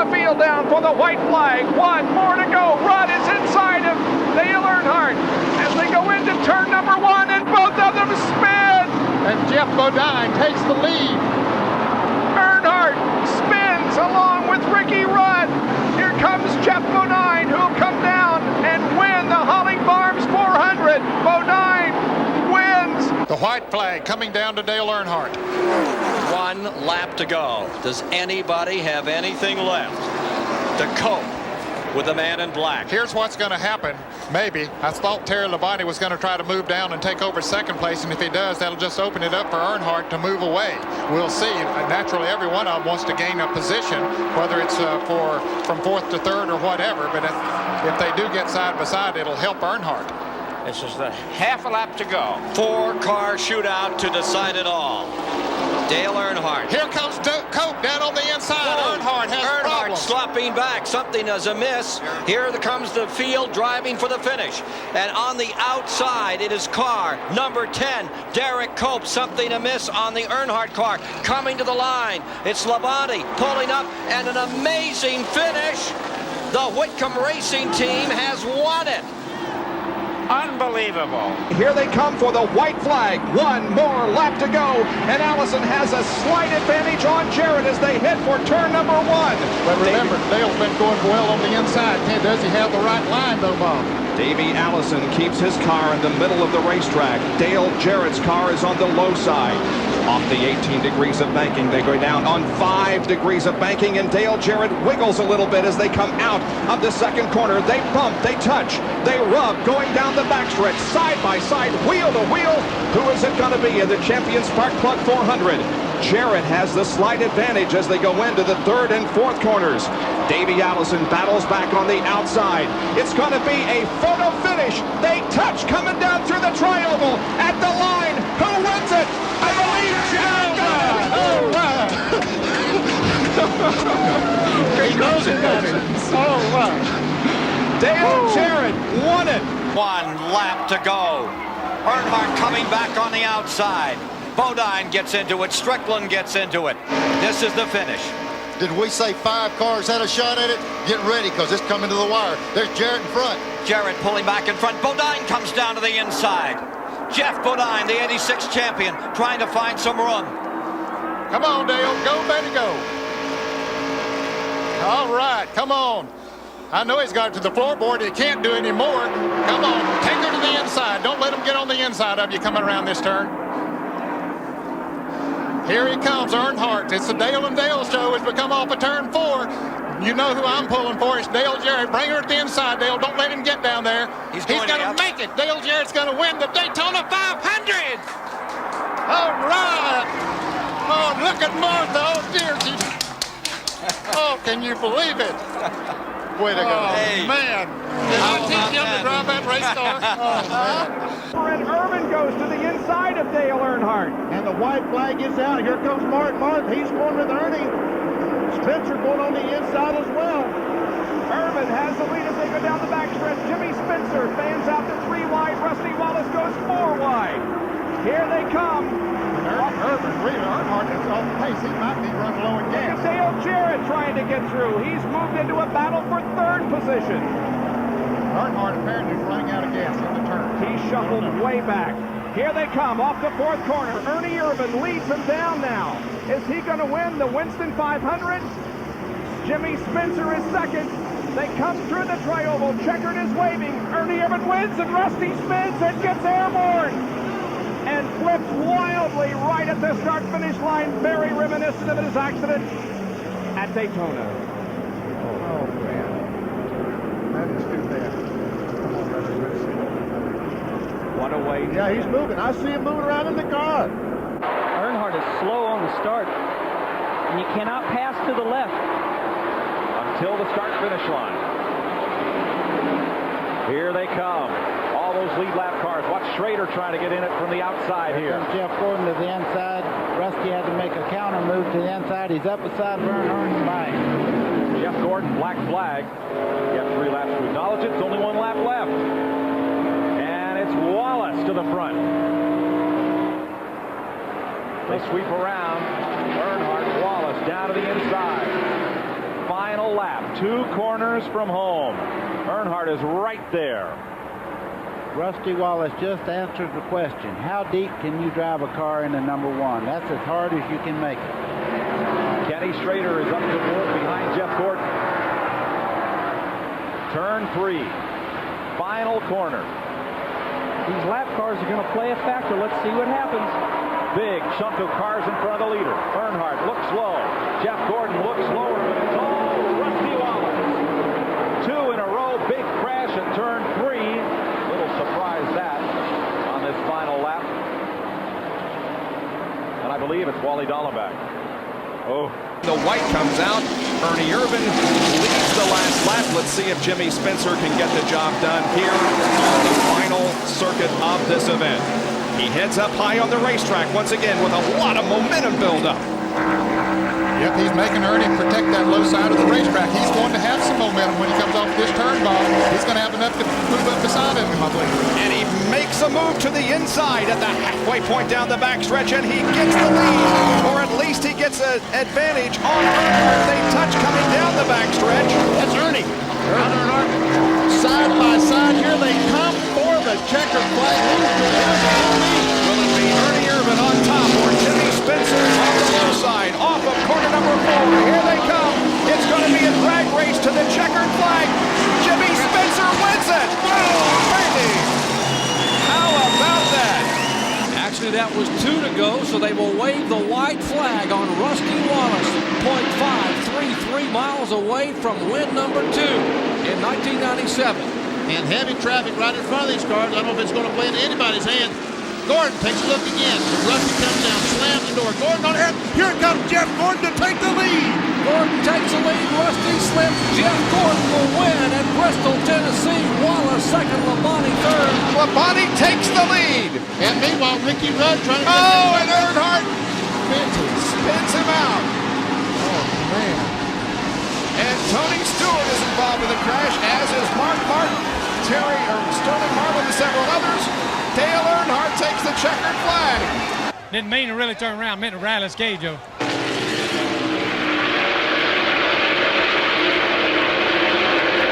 the field down for the white flag. One more to go. Rudd is inside of Dale Earnhardt as they go into turn number 1, and both of them spin. And Jeff Bodine takes the lead. Earnhardt spins along with Ricky Rudd. Here comes Jeff Bodine, who'll come down and win the Holly Farms 400. Bodine wins. The white flag coming down to Dale Earnhardt. 1 lap to go. Does anybody have anything left to cope with the man in black? Here's what's going to happen. Maybe. I thought Terry Labonte was going to try to move down and take over second place, and if he does, that'll just open it up for Earnhardt to move away. We'll see. Naturally, every one of them wants to gain a position, whether it's from 4th to 3rd or whatever, but if they do get side by side, it'll help Earnhardt. This is the half a lap to go. 4-car shootout to decide it all. Dale Earnhardt. Here comes Coke down on the inside. Earnhardt has problems. Slopping back. Something is amiss. Here comes the field driving for the finish. And on the outside, it is car number 10, Derek Cope. Something amiss on the Earnhardt car. Coming to the line. It's Labonte pulling up, and an amazing finish. The Whitcomb Racing Team has won it. Unbelievable. Here they come for the white flag. 1 more lap to go, and Allison has a slight advantage on Jarrett as they head for turn number 1. But remember, Dale's been going well on the inside. Does he have the right line, though, Bob? Davey Allison keeps his car in the middle of the racetrack. Dale Jarrett's car is on the low side. Off the 18 degrees of banking, they go down on 5 degrees of banking, and Dale Jarrett wiggles a little bit as they come out of the second corner. They bump, they touch, they rub, going down the backstretch, side by side, wheel to wheel. Who is it going to be in the Champion Spark Plug 400? Jarrett has the slight advantage as they go into the 3rd and 4th corners. Davey Allison battles back on the outside. It's going to be a photo finish. They touch coming down through the tri-oval at the line. Who wins it? I believe Jarrett does. All right. Congratulations. All right. Dale Jarrett won it. 1 lap to go. Earnhardt coming back on the outside. Bodine gets into it. Strickland gets into it. This is the finish. Did we say 5 cars had a shot at it? Get ready, because it's coming to the wire. There's Jarrett in front. Jarrett pulling back in front. Bodine comes down to the inside. Jeff Bodine, the 86 champion, trying to find some room. Come on, Dale. Go, baby, go. All right, come on. I know he's got it to the floorboard. He can't do any more. Come on, take her to the inside. Don't let him get on the inside of you coming around this turn. Here he comes, Earnhardt. It's the Dale and Dale show as we come off of turn 4. You know who I'm pulling for. It's Dale Jarrett. Bring her to the inside, Dale. Don't let him get down there. He's going to make it. Dale Jarrett's going to win the Daytona 500. All right. Oh, look at Martha. Oh, dear. Oh, can you believe it? Way to go. Hey. Man. Did I teach him to drive that race car? Oh, man. And Irvin goes to the inside of Dale Earnhardt. And the white flag is out. Here comes Martin. He's going with Ernie. Spencer going on the inside as well. Irvin has the lead as they go down the backstretch. Jimmy Spencer fans out to 3 wide. Rusty Wallace goes 4 wide. Here they come. Irvin, really, Earnhardt is off the pace. He might be running low in gas. Dale Jarrett trying to get through. He's moved into a battle for 3rd position. Earnhardt apparently is running out of gas in the turn. He shuffled way back. Here they come off the 4th corner. Ernie Irvin leads them down now. Is he going to win the Winston 500? Jimmy Spencer is 2nd. They come through the tri-oval. Checkered is waving. Ernie Irvin wins, and Rusty spins and gets airborne and flips wildly right at the start-finish line. Very reminiscent of his accident at Daytona. Oh, man. That is too bad. Come on, brother. What a way. Yeah, he's moving. I see him moving around in the car. Earnhardt is slow on the start, and you cannot pass to the left until the start-finish line. Here they come. All those lead lap cars. Watch Schrader trying to get in it from the outside here. Jeff Gordon to the inside. Rusty had to make a counter move to the inside. He's up beside Earnhardt and by. Jeff Gordon, black flag. You have 3 laps to acknowledge it. It's only 1 lap left. And it's Wallace to the front. They sweep around. Earnhardt, Wallace down to the inside. final lap. 2 corners from home. Earnhardt is right there. Rusty Wallace just answered the question. How deep can you drive a car into number 1? That's as hard as you can make it. Kenny Schrader is up to Wolf behind Jeff Gordon. Turn 3. Final corner. These lap cars are going to play a factor. Let's see what happens. Big chunk of cars in front of the leader. Earnhardt looks slow. Jeff Gordon looks slower, but it's all Rusty Wallace. 2 in a row. Big crash at turn 3. Little surprise that on this final lap. And I believe it's Wally Dallenbach. Oh. The white comes out. Ernie Irvan leads the last lap. Let's see if Jimmy Spencer can get the job done here on the final circuit of this event. He heads up high on the racetrack once again with a lot of momentum buildup. Yep, he's making Ernie protect that low side of the racetrack. He's going to have some momentum when he comes off this turn, Bob. He's going to have enough to move up beside him, I believe. And he makes a move to the inside at the halfway point down the backstretch, and he gets the lead. Or at least he gets an advantage on Earnhardt. They touch coming down the backstretch. That's Ernie. Earnhardt. Side by side, here they come for the checkered flag. Will it be Ernie Irvan on top or Jimmy Spencer on the low side off of corner number 4? Here they come. It's going to be a drag race to the checkered flag. Jimmy Spencer wins it. Oh, baby. How about that? Actually, that was 2 to go, so they will wave the white flag on Rusty Wallace. 0.533 miles away from win number 2 in 1997. And heavy traffic right in front of these cars. I don't know if it's going to play into anybody's hand. Gordon takes a look again. Rusty comes down, slams the door. Gordon on air. Here comes Jeff Gordon to take the lead. Gordon takes the lead. Rusty slips. Jeff Gordon will win at Bristol, Tennessee. Wallace second. Labonte third. Labonte takes the lead. And meanwhile, Ricky Rudd trying to... Oh, and Earnhardt spins him out. Oh, man. And Tony Stewart is involved in the crash, as is Mark Martin, Sterling Marlin, and several others. Dale Earnhardt takes the checkered flag. Didn't mean to really turn around, meant to rattle his cage, though.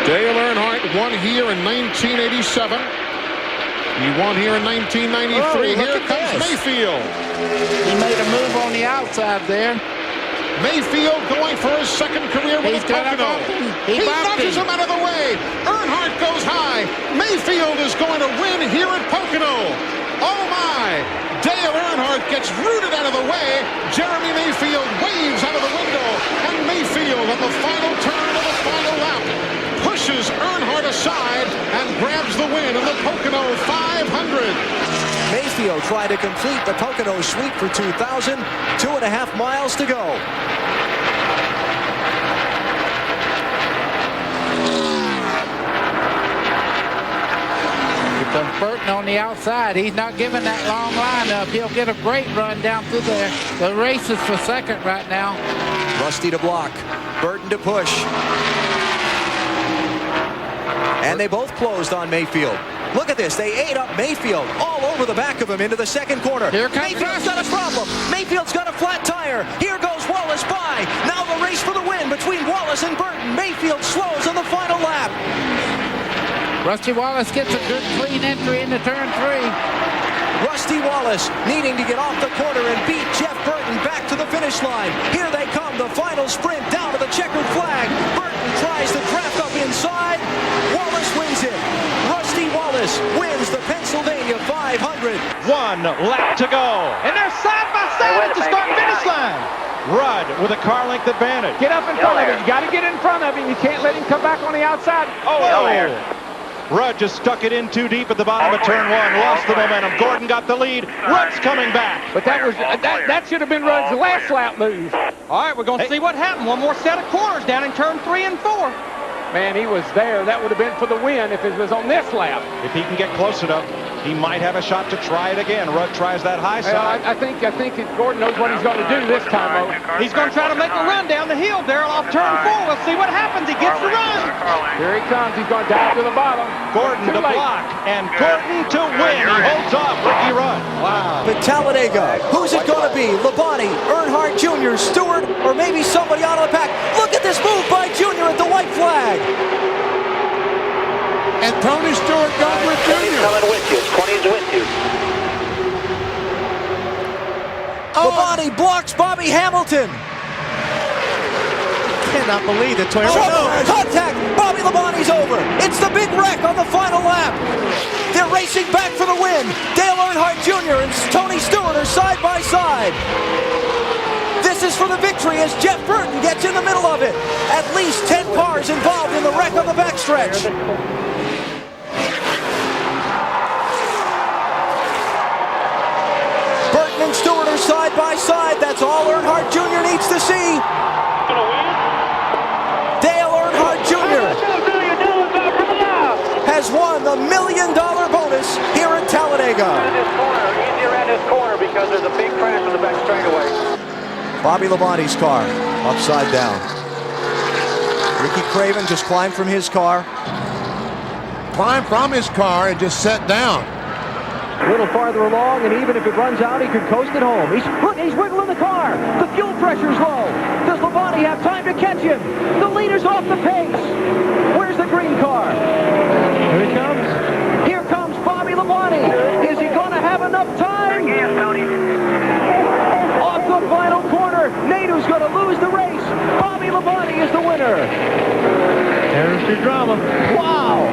Dale Earnhardt won here in 1987. He won here in 1993. Oh, here comes Mayfield. He made a move on the outside there. Mayfield going for his second career with Pocono. He nudges him out of the way. Earnhardt goes high. Mayfield is going to win here at Pocono. Oh my! Dale Earnhardt gets rooted out of the way. Jeremy Mayfield waves out of the window. And Mayfield on the final turn of the final lap pushes Earnhardt aside and grabs the win in the Pocono 500. Mayfield tried to complete the Pocono sweep for 2,000. 2.5 miles to go. Burton on the outside. He's not giving that long line up. He'll get a great run down through there. The race is for second right now. Rusty to block. Burton to push. And they both closed on Mayfield. Look at this. They ate up Mayfield all over the back of him into the second corner. Here comes Mayfield's got a problem. Mayfield's got a flat tire. Here goes Wallace by. Now the race for the win between Wallace and Burton. Mayfield slows on the final lap. Rusty Wallace gets a good clean entry into turn 3. Rusty Wallace needing to get off the corner and beat Jeff Burton back to the finish line. Here they come, the final sprint down to the checkered flag. Burton tries to draft up inside. Wallace wins it. Rusty Wallace wins the Pennsylvania 500. 1 lap to go. And they're side by side at the start-finish line. Rudd with a car length advantage. Get up in front of him. You got to get in front of him. You can't let him come back on the outside. Rudd just stuck it in too deep at the bottom of turn 1. Lost the momentum. Gordon got the lead. Rudd's coming back. But that should have been Rudd's last lap move. All right, we're going to see what happened. One more set of corners down in turn 3 and 4. Man, he was there. That would have been for the win if it was on this lap. If he can get close enough, he might have a shot to try it again. Rudd tries that high side. I think Gordon knows what he's going to do this time, though. He's going to try to make a run down the hill, Darrell, off turn 4. Let's see what happens. He gets the run. Here he comes. He's going to dive to the bottom. Gordon to block, and Gordon to win. He holds off Ricky Rudd. Wow. But Talladega, who's it going to be? Labonte, Earnhardt Jr., Stewart, or maybe somebody out of the pack? Look at this move by Jr. And Tony Stewart got with Junior. Coming with you. 20's with you. Labonte blocks Bobby Hamilton. Cannot believe it. Contact. Bobby Labonte's over. It's the big wreck on the final lap. They're racing back for the win. Dale Earnhardt Jr. and Tony Stewart are side by side. This is for the victory as Jeff Burton gets in the middle of it. At least 10 cars involved in the wreck on the backstretch. Burton and Stewart are side by side. That's all Earnhardt Jr. needs to see. Dale Earnhardt Jr. has won the $1 million bonus here at Talladega. Easy around this corner because there's a big crash on the back straightaway. Bobby Labonte's car upside down. Ricky Craven just climbed from his car. Climbed from his car and just sat down. A little farther along, and even if it runs out, he could coast it home. He's wiggling the car. The fuel pressure's low. Does Labonte have time to catch him? The leader's off the pace. Where's the green car? Here he comes. Here comes Bobby Labonte. Is he going to have enough time? Off the final corner. Nadeau's going to lose the race. Bobby Labonte is the winner. There's your drama. Wow.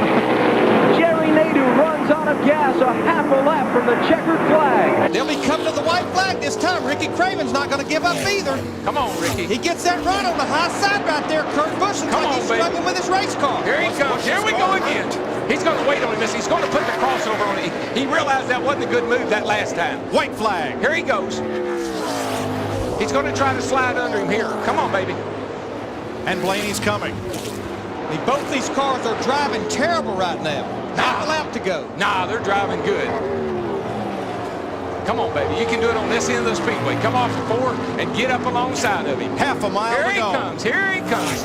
Jerry Nadeau runs out of gas a half a lap from the checkered flag. They'll be coming to the white flag this time. Ricky Craven's not going to give up either. Come on, Ricky. He gets that run on the high side right there. Kurt Busch looks like he's struggling with his race car. Here he comes. Here we go again. He's going to wait on this. He's going to put the crossover on it. He realized that wasn't a good move that last time. White flag. Here he goes. He's going to try to slide under him here. Come on, baby. And Blaney's coming. Both these cars are driving terrible right now. Half a lap to go. Nah, they're driving good. Come on, baby. You can do it on this end of the speedway. Come off the 4 and get up alongside of him. Half a mile Here to he go. comes. Here he comes.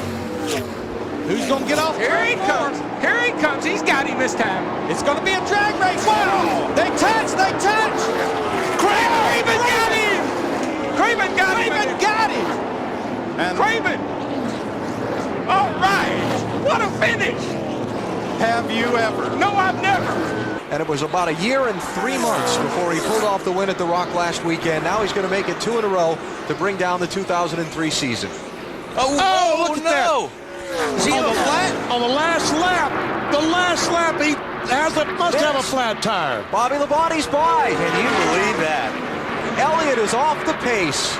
Who's going to get off? Here he comes. Here he comes. He's got him this time. It's going to be a drag race. Wow. They touch. They touch. Craven got him. Craven got him. Craven got him. And Craven. All right. What a finish. Have you ever? No, I've never. And it was about a year and 3 months before he pulled off the win at the Rock last weekend. Now he's going to make it 2 in a row to bring down the 2003 season. Oh, look at no. that. Is he on the flat? On the last lap. The last lap, he must have a flat tire. Bobby Labonte's by. Can you believe that? Elliott is off the pace.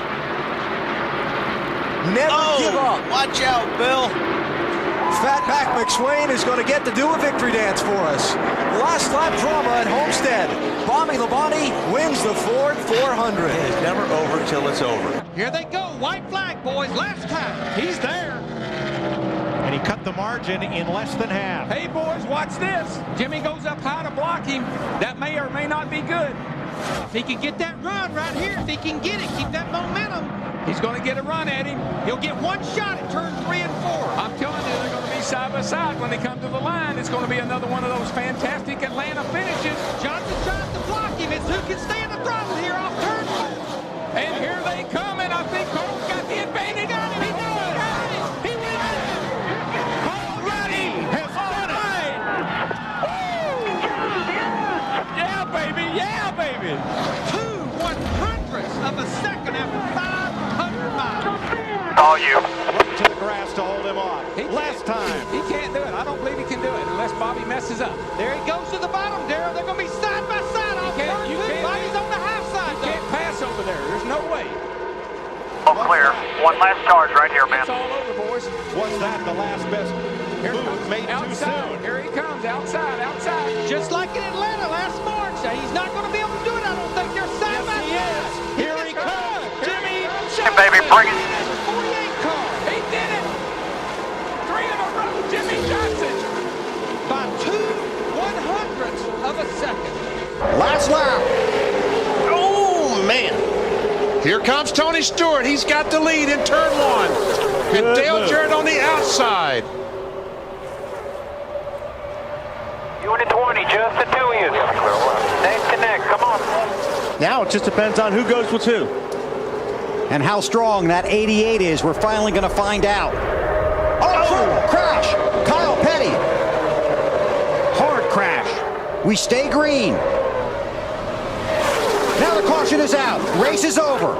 Never give up. Watch out, Bill. Fatback McSwain is going to get to do a victory dance for us. Last lap drama at Homestead. Bobby Labonte wins the Ford 400. It's never over till it's over. Here they go. White flag, boys. Last time. He's there. And he cut the margin in less than half. Hey, boys, watch this. Jimmy goes up high to block him. That may or may not be good. If he can get that run right here, if he can get it, keep that momentum. He's going to get a run at him. He'll get one shot at turn 3 and 4. I'm telling you, they're going to be side by side when they come to the line. It's going to be another one of those fantastic Atlanta finishes. Johnson tries to block him. It's who can stay in the throttle here off turn 4. And here they come, and I think Cole's got the advantage. He got him. He does. He wins it. Cole Ruddy has done it. Yeah, baby. Yeah, baby. 2/100ths of a second after 500 miles. All you. Look to the grass to hold him off. Last time. He can't do it. I don't believe he can do it unless Bobby messes up. There he goes to the bottom, Darryl. They're going to be side by side off turn 2. Bobby's on the half side. You can't pass over there. There's no way. All clear. One last charge right here, man. It's all over, boys. Was that the last best Here move comes made outside. too soon? Here he comes. Outside. Outside. Just like in Atlanta last March. He's not going to be able to do it. I don't think they're side by side. Here he comes. Jimmy. Hey, baby, bring it. 48 car. He did it. 3 in a row. Jimmy Johnson. By 2/100ths of a second. Last lap. Oh, man. Here comes Tony Stewart. He's got the lead in turn 1. And Dale Jarrett on the outside. Unit 20, just the 2 of you. Neck to neck, come on. Now it just depends on who goes with who. And how strong that 88 is. We're finally going to find out. Oh, crash. Kyle Petty. We stay green. Now the caution is out. Race is over.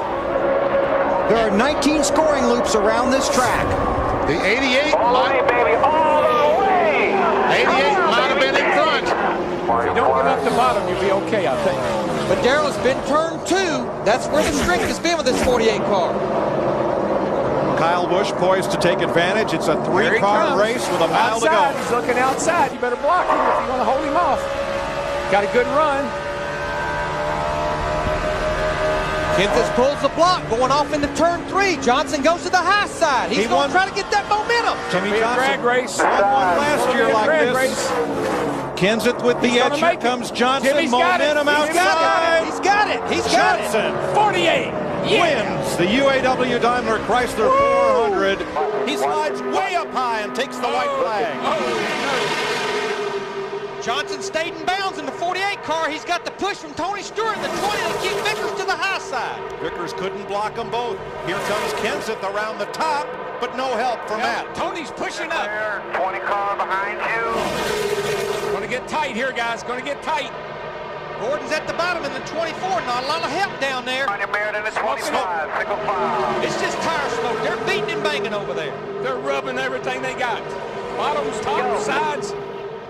There are 19 scoring loops around this track. The 88 All the way, baby, all the way. 88 might have been in front. If you don't give up the bottom, you'll be okay, I think. But Darrell, has been turn 2. That's where the strength has been with this 48 car. Kyle Busch poised to take advantage. It's a 3-car race with a mile to go. He's looking outside. You better block him if you want to hold him off. Got a good run. Kenseth pulls the block, going off into turn 3. Johnson goes to the high side. He's going to try to get that momentum. Jimmy Johnson. Drag race. Won last year like this. Kenseth with the edge. Here comes Johnson. Jimmy's Momentum outside. He's got it. He's got it. Johnson 48. wins the UAW-Daimler Chrysler 400. He slides way up high and takes the white flag. Johnson stayed in bounds in the 48 car. He's got the push from Tony Stewart in the 20 to keep Vickers to the high side. Vickers couldn't block them both. Here comes Kenseth around the top, but no help from Matt. Tony's pushing up. 20 car behind you. Going to get tight here, guys. Going to get tight. Gordon's at the bottom in the 24. Not a lot of help down there. Barrett in the 25, single file. It's just tire smoke. They're beating and banging over there. They're rubbing everything they got. Bottoms, tops, sides.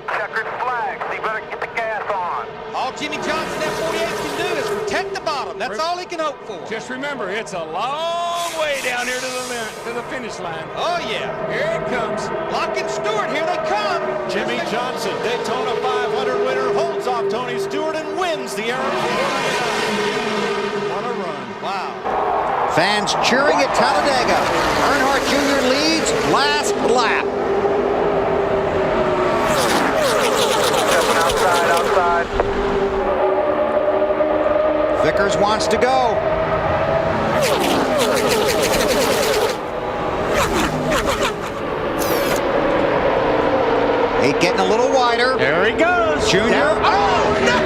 Checkered flag, so you better get the gas on. All Jimmy Johnson that 48 can do is protect the bottom. That's all he can hope for. Just remember, it's a long way down here to the finish line. Oh, yeah. Here it comes. Lock and Stewart, here they come. Jimmy Johnson, Daytona 500 winner, holds off Tony Stewart and wins the Aaron. What a run. Wow. Fans cheering at Talladega. Earnhardt Jr. leads last lap. Outside. Vickers wants to go. Eight getting a little wider. There he goes. Junior. Down. Oh, no!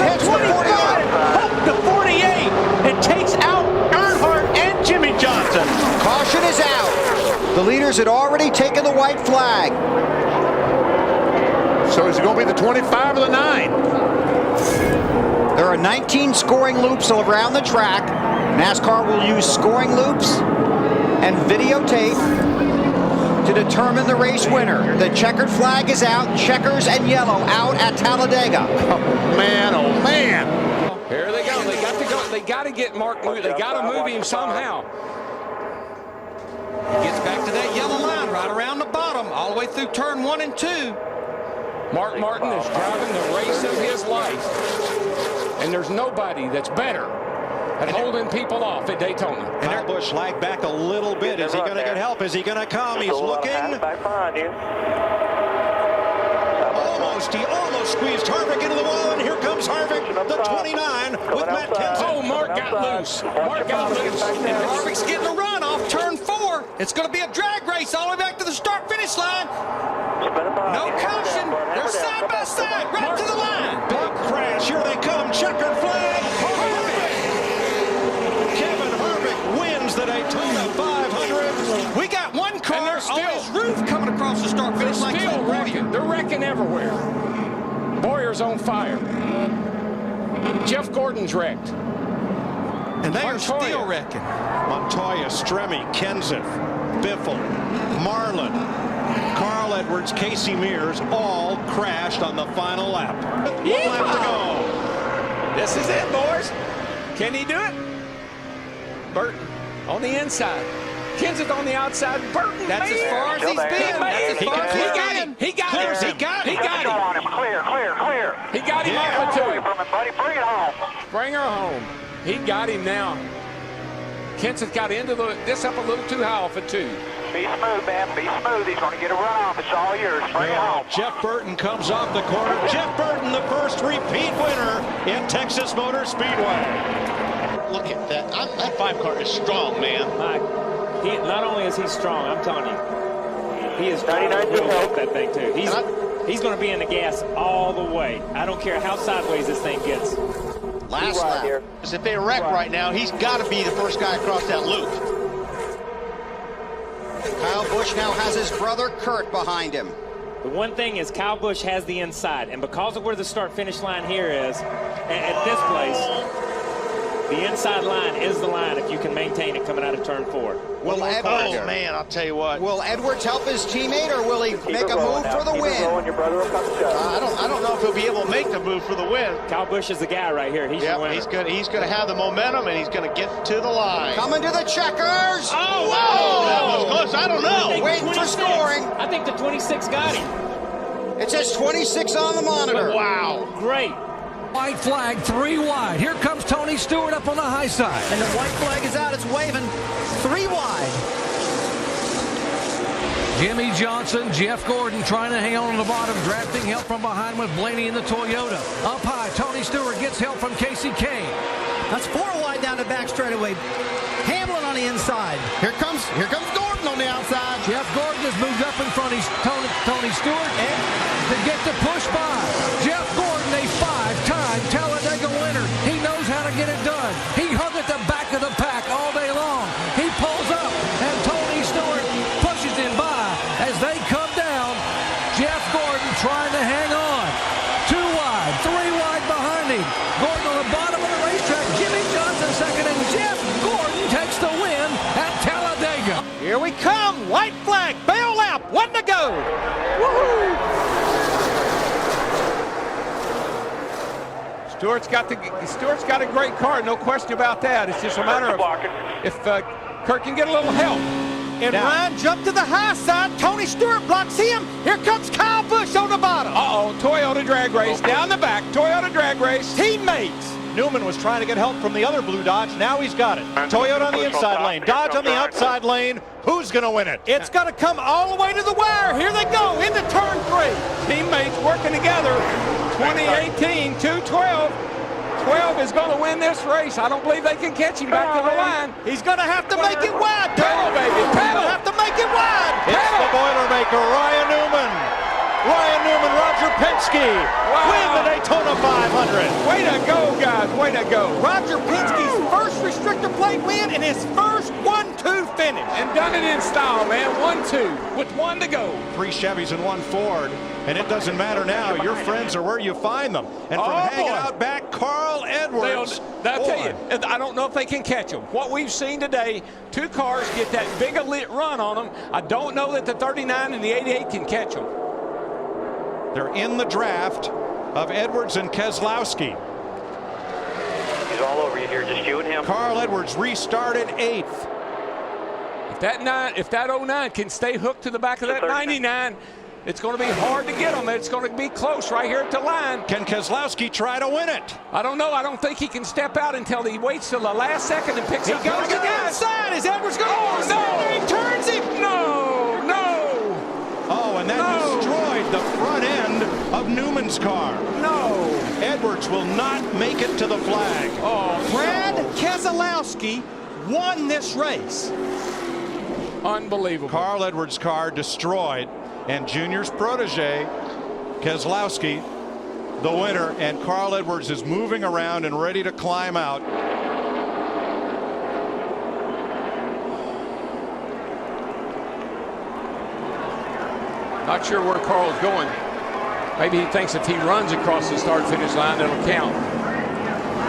Hits the 25. Hook the 48 and takes out Earnhardt and Jimmy Johnson. Caution is out. The leaders had already taken the white flag. So is it going to be the 25 or the 9? There are 19 scoring loops around the track. NASCAR will use scoring loops and videotape to determine the race winner. The checkered flag is out. Checkers and yellow out at Talladega. Oh, man. Here they go. They got to go. They got to get Mark moved. They got to move him somehow. He gets back to that yellow line right around the bottom, all the way through turn 1 and 2. Mark Martin is driving the race of his life. And there's nobody that's better at holding people off at Daytona. And Kyle Busch lagged back a little bit. Is he going to get help? Is he going to come? He's looking. He almost squeezed Harvick into the wall, and here comes Harvick, the 29, with Matt Kenseth. Oh, Mark got loose. Mark got loose. And Harvick's getting a run off turn 4. It's going to be a drag race all the way back to the start-finish line. No caution. They're side by side, right to the line. Big crash. Here they come. Checkered flag. Kevin Harvick wins the Daytona 500. We got one car on his roof coming across the start-finish line. Still wrecking. They're wrecking everywhere. Boyer's on fire. Jeff Gordon's wrecked. And they are Montoya. still wrecking. Montoya, Stremme, Kenseth, Biffle, Marlin, Carl Edwards, Casey Mears all crashed on the final lap. One lap to go. This is it, boys. Can he do it? Burton on the inside. Kenseth on the outside. Burton, That's man. as far as he's been. That's as far as He got him. He got him. He got him. Clear. He got him off the two. Buddy, bring it home. Bring her home. He got him now. Kenseth got into this up a little too high off a 2. Be smooth, man. Be smooth. He's going to get a run off. It's all yours. Bring it home. Jeff Burton comes off the corner. Jeff Burton, the first repeat winner in Texas Motor Speedway. Look at that. That 5 car is strong, man. Not only is he strong, I'm telling you, he is trying to wheel up that thing too. He's going to be in the gas all the way. I don't care how sideways this thing gets. Last lap. Because if they wreck right now, he's got to be the first guy across that loop. Kyle Busch now has his brother Kurt behind him. The one thing is Kyle Busch has the inside, and because of where the start-finish line here is, at this place, the inside line is the line if you can maintain it coming out of turn 4. Will Oh, man, I'll tell you what. Will Edwards help his teammate, or will he make a move for the win? I don't know if he'll be able to make the move for the win. Kyle Busch is the guy right here. He's your winner. He's going to have the momentum, and he's going to get to the line. Coming to the checkers. Oh, wow. That was close. I don't know. Waiting for scoring. I think the 26 got him. It says 26 on the monitor. Wow. Great. White flag, 3 wide. Here comes Tony Stewart up on the high side. And the white flag is out. It's waving 3 wide. Jimmy Johnson, Jeff Gordon trying to hang on the bottom, drafting help from behind with Blaney in the Toyota. Up high, Tony Stewart gets help from Casey Kane. That's 4 wide down the back straightaway. Hamlin on the inside. Here comes Gordon on the outside. Jeff Gordon has moved up in front of Tony Stewart to get the push by. Jeff Gordon, a 5-time Talladega winner. He knows how to get it done. He hung at the back of the pack all day long. He pulls up, and Tony Stewart pushes him by as they come down. Jeff Gordon trying to hang on. 2 wide, 3 wide behind him. Gordon on the bottom of the racetrack. Jimmy Johnson second, and Jeff Gordon takes the win at Talladega. Here we come. White flag. Bail lap. 1 to go. Woohoo! Stewart's got a great car, no question about that. It's just a matter of if Kurt can get a little help. And Ryan jumped to the high side. Tony Stewart blocks him. Here comes Kyle Busch on the bottom. Uh-oh, Toyota drag race down the back. Toyota drag race. Teammates. Newman was trying to get help from the other blue Dodge. Now he's got it. Toyota on the inside lane. Dodge on the outside lane. Who's going to win it? It's going to come all the way to the wire. Here they go into turn 3. Teammates working together. 2018, 212. 12 is going to win this race. I don't believe they can catch him back to the line. He's going to have to make it wide. Pedal, baby. Pedal. Have to make it wide. It's the Boilermaker, Ryan Newman. Ryan Newman, Roger Penske win the Daytona 500. Way to go, guys. Way to go. Roger Penske's first restrictor plate win and his first 1-2 finish. And done it in style, man. 1-2 with 1 to go. 3 Chevys and 1 Ford. And it doesn't matter now. Your friends are where you find them. And from hanging out back, Carl Edwards. I'll tell you, I don't know if they can catch them. What we've seen today, 2 cars get that big a lit run on them. I don't know that the 39 and the 88 can catch them. They're in the draft of Edwards and Keselowski. He's all over you here, just you and him. Carl Edwards restarted 8th. If that 09 can stay hooked to the back of that 99, it's going to be hard to get them. It's going to be close right here at the line. Can Keselowski try to win it? I don't know. I don't think he can step out until he waits till the last second and picks up. He goes to the inside. Is Edwards going to? Oh, no. He turns him. No. Oh, and that destroyed the front end of Newman's car. No. Edwards will not make it to the flag. Oh, Brad Keselowski won this race. Unbelievable. Carl Edwards' car destroyed, and Junior's protege, Keselowski, the winner, and Carl Edwards is moving around and ready to climb out. Not sure where Carl's going. Maybe he thinks if he runs across the start-finish line, it'll count.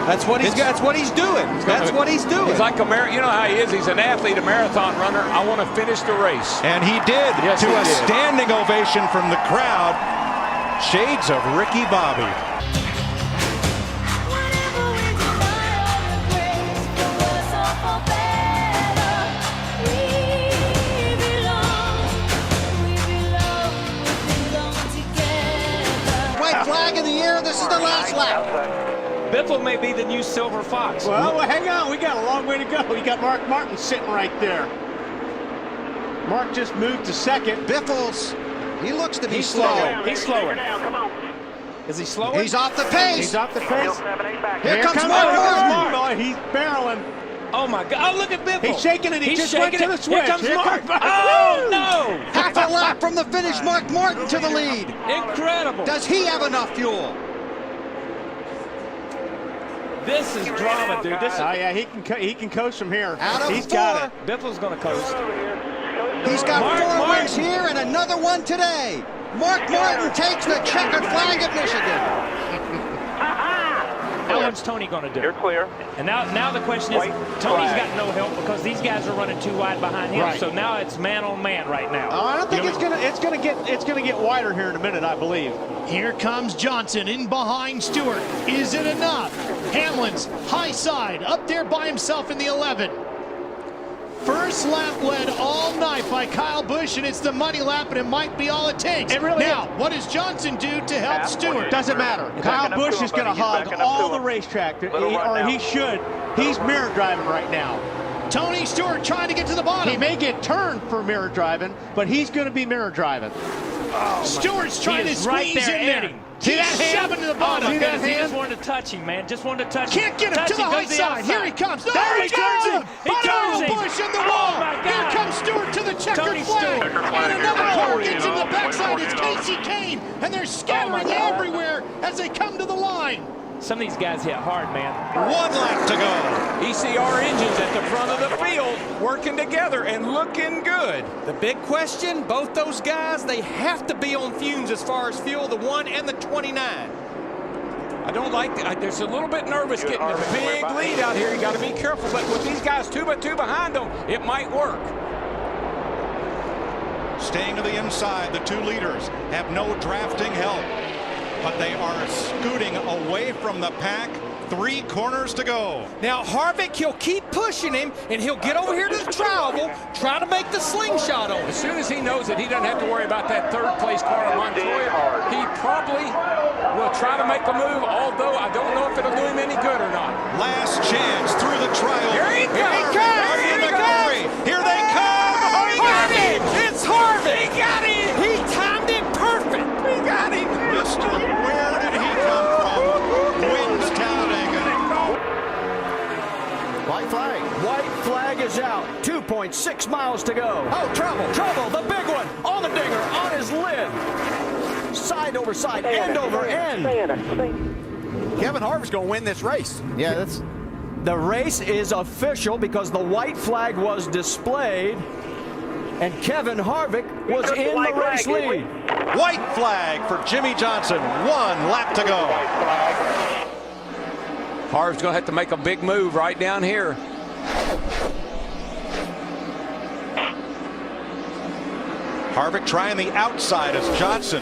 That's what he's doing. That's what he's doing. He's like you know how he is. He's an athlete, a marathon runner. I want to finish the race. And he did, yes, to he a did. standing ovation from the crowd. Shades of Ricky Bobby. White flag in the air. This is the last lap. Biffle may be the new Silver Fox. Well, hang on. We got a long way to go. We got Mark Martin sitting right there. Mark just moved to second. Biffles, he looks to be slow. He's slower. Is he slower? He's off the pace. He's off the pace. Here comes Mark. Boy, he's barreling. Oh, my God. Oh, look at Biffle. He's shaking it. He just went to the switch. Here comes Mark. Oh, no. Half a lap from the finish. Mark Martin to the lead. Incredible. Does he have enough fuel? This is drama, dude. This is... Oh, yeah, he can coast from here. Out of He's 4. got it. Biffle's going to coast. He's got 4 wins here and another one today. Mark Martin takes the checkered flag at Michigan. Now what's Tony going to do? You're clear. And now the question is, Tony's got no help because these guys are running too wide behind him. Right. So now it's man on man right now. I don't think it's gonna get wider here in a minute, I believe. Here comes Johnson in behind Stewart. Is it enough? Hamlin's high side up there by himself in the 11. First lap led all night by Kyle Busch, and it's the money lap, and it might be all it takes. It really now, what does Johnson do to help Stewart? Doesn't matter. Kyle Busch is going to hog all the racetrack, or he should. He's mirror driving right now. Tony Stewart trying to get to the bottom. He may get turned for mirror driving, but he's going to be mirror driving. Stewart's trying to squeeze in there. See that hand? Shoving to the bottom. He just wanted to touch him, man. Just wanted to touch him. Can't get him to the high side. Here he comes. There he turns him. He turns him. Busch in the wall. Here comes Stewart to the checkered flag. And another car gets in the backside. It's Casey Kane. And they're scattering everywhere as they come to the line. Some of these guys hit hard, man. 1 lap to go. ECR engines at the front of the field working together and looking good. The big question, both those guys, they have to be on fumes as far as fuel, the 1 and the 29. I don't like that. There's a little bit nervous getting a big lead out here. You got to be careful. But with these guys 2 by 2 behind them, it might work. Staying to the inside, the 2 leaders have no drafting help, but they are scooting away from the pack. 3 corners to go. Now Harvick, he'll keep pushing him, and he'll get over here to the travel, try to make the slingshot on him. As soon as he knows that he doesn't have to worry about that 3rd place car of Montoya, he probably will try to make a move, although I don't know if it'll do him any good or not. Last chance through the trial. Here he comes. Here they come. Harvick! It's Harvick! He got him! He timed it perfect. He got him! Where did he come from? Wins Talladega. White flag. White flag is out. 2.6 miles to go. Oh, trouble, the big one. On the dinger, on his lid. Side over side, end over end. Kevin Harvick's going to win this race. Yeah, that's... The race is official because the white flag was displayed, and Kevin Harvick was in the race lead. White flag for Jimmy Johnson. 1 lap to go. Harv's going to have to make a big move right down here. Harvick trying the outside as Johnson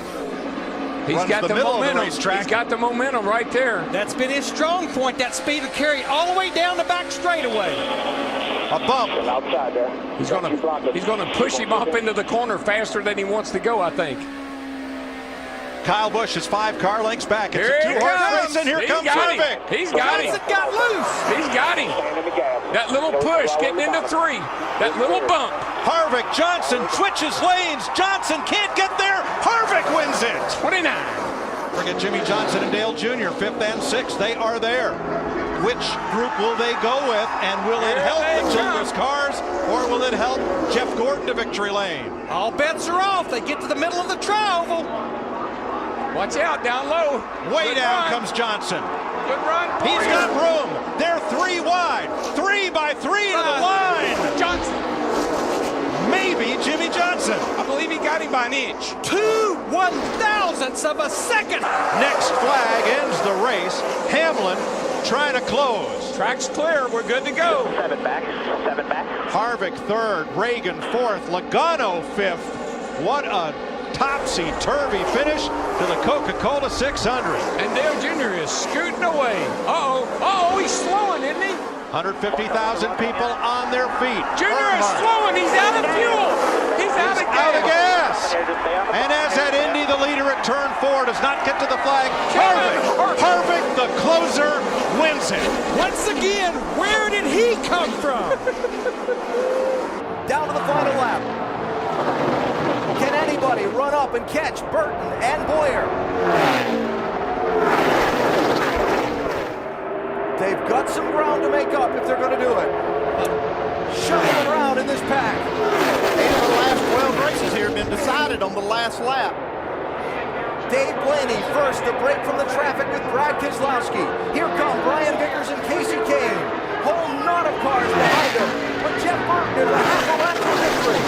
He's got the momentum. He's got the momentum right there. That's been his strong point, that speed of carry all the way down the back straightaway. A bump. Outside there. He's going to push him up into the corner faster than he wants to go, I think. Kyle Busch is 5 car lengths back. It's here a 2-horse race, and here comes Harvick. He's got him. Got loose. He's got him. That little push getting into 3. That little bump. Harvick, Johnson switches lanes. Johnson can't get there. Harvick wins it. 29. Forget Jimmy Johnson and Dale Jr., 5th and 6th. They are there. Which group will they go with? And will it help the Childress cars, or will it help Jeff Gordon to victory lane? All bets are off. They get to the middle of the travel. Watch out, down low. Way down comes Johnson. Good run. He's got room. They're 3 wide. 3 by 3 to the line. Johnson. Maybe Jimmy Johnson. I believe he got him by an inch. 2/1000ths of a second. Next flag ends the race. Hamlin trying to close. Track's clear. We're good to go. 7 back. 7 back. Harvick 3rd. Reagan 4th. Logano 5th. What a topsy-turvy finish to the Coca-Cola 600. And Dale Jr. is scooting away. Uh-oh, he's slowing, isn't he? 150,000 people on their feet. Jr. is slowing. He's out of fuel. He's out of gas. And as at Indy, the leader at turn 4 does not get to the flag. Harvick, the closer, wins it. Once again, where did he come from? Down to the final lap. Can anybody run up and catch Burton and Boyer? They've got some ground to make up if they're going to do it. Shuffling around in this pack. 8 of the last 12 races here have been decided on the last lap. Dave Blaney first to break from the traffic with Brad Keselowski. Here come Brian Vickers and Casey Kane. Whole knot of cars behind them, but Jeff Burton is a half a lap to victory.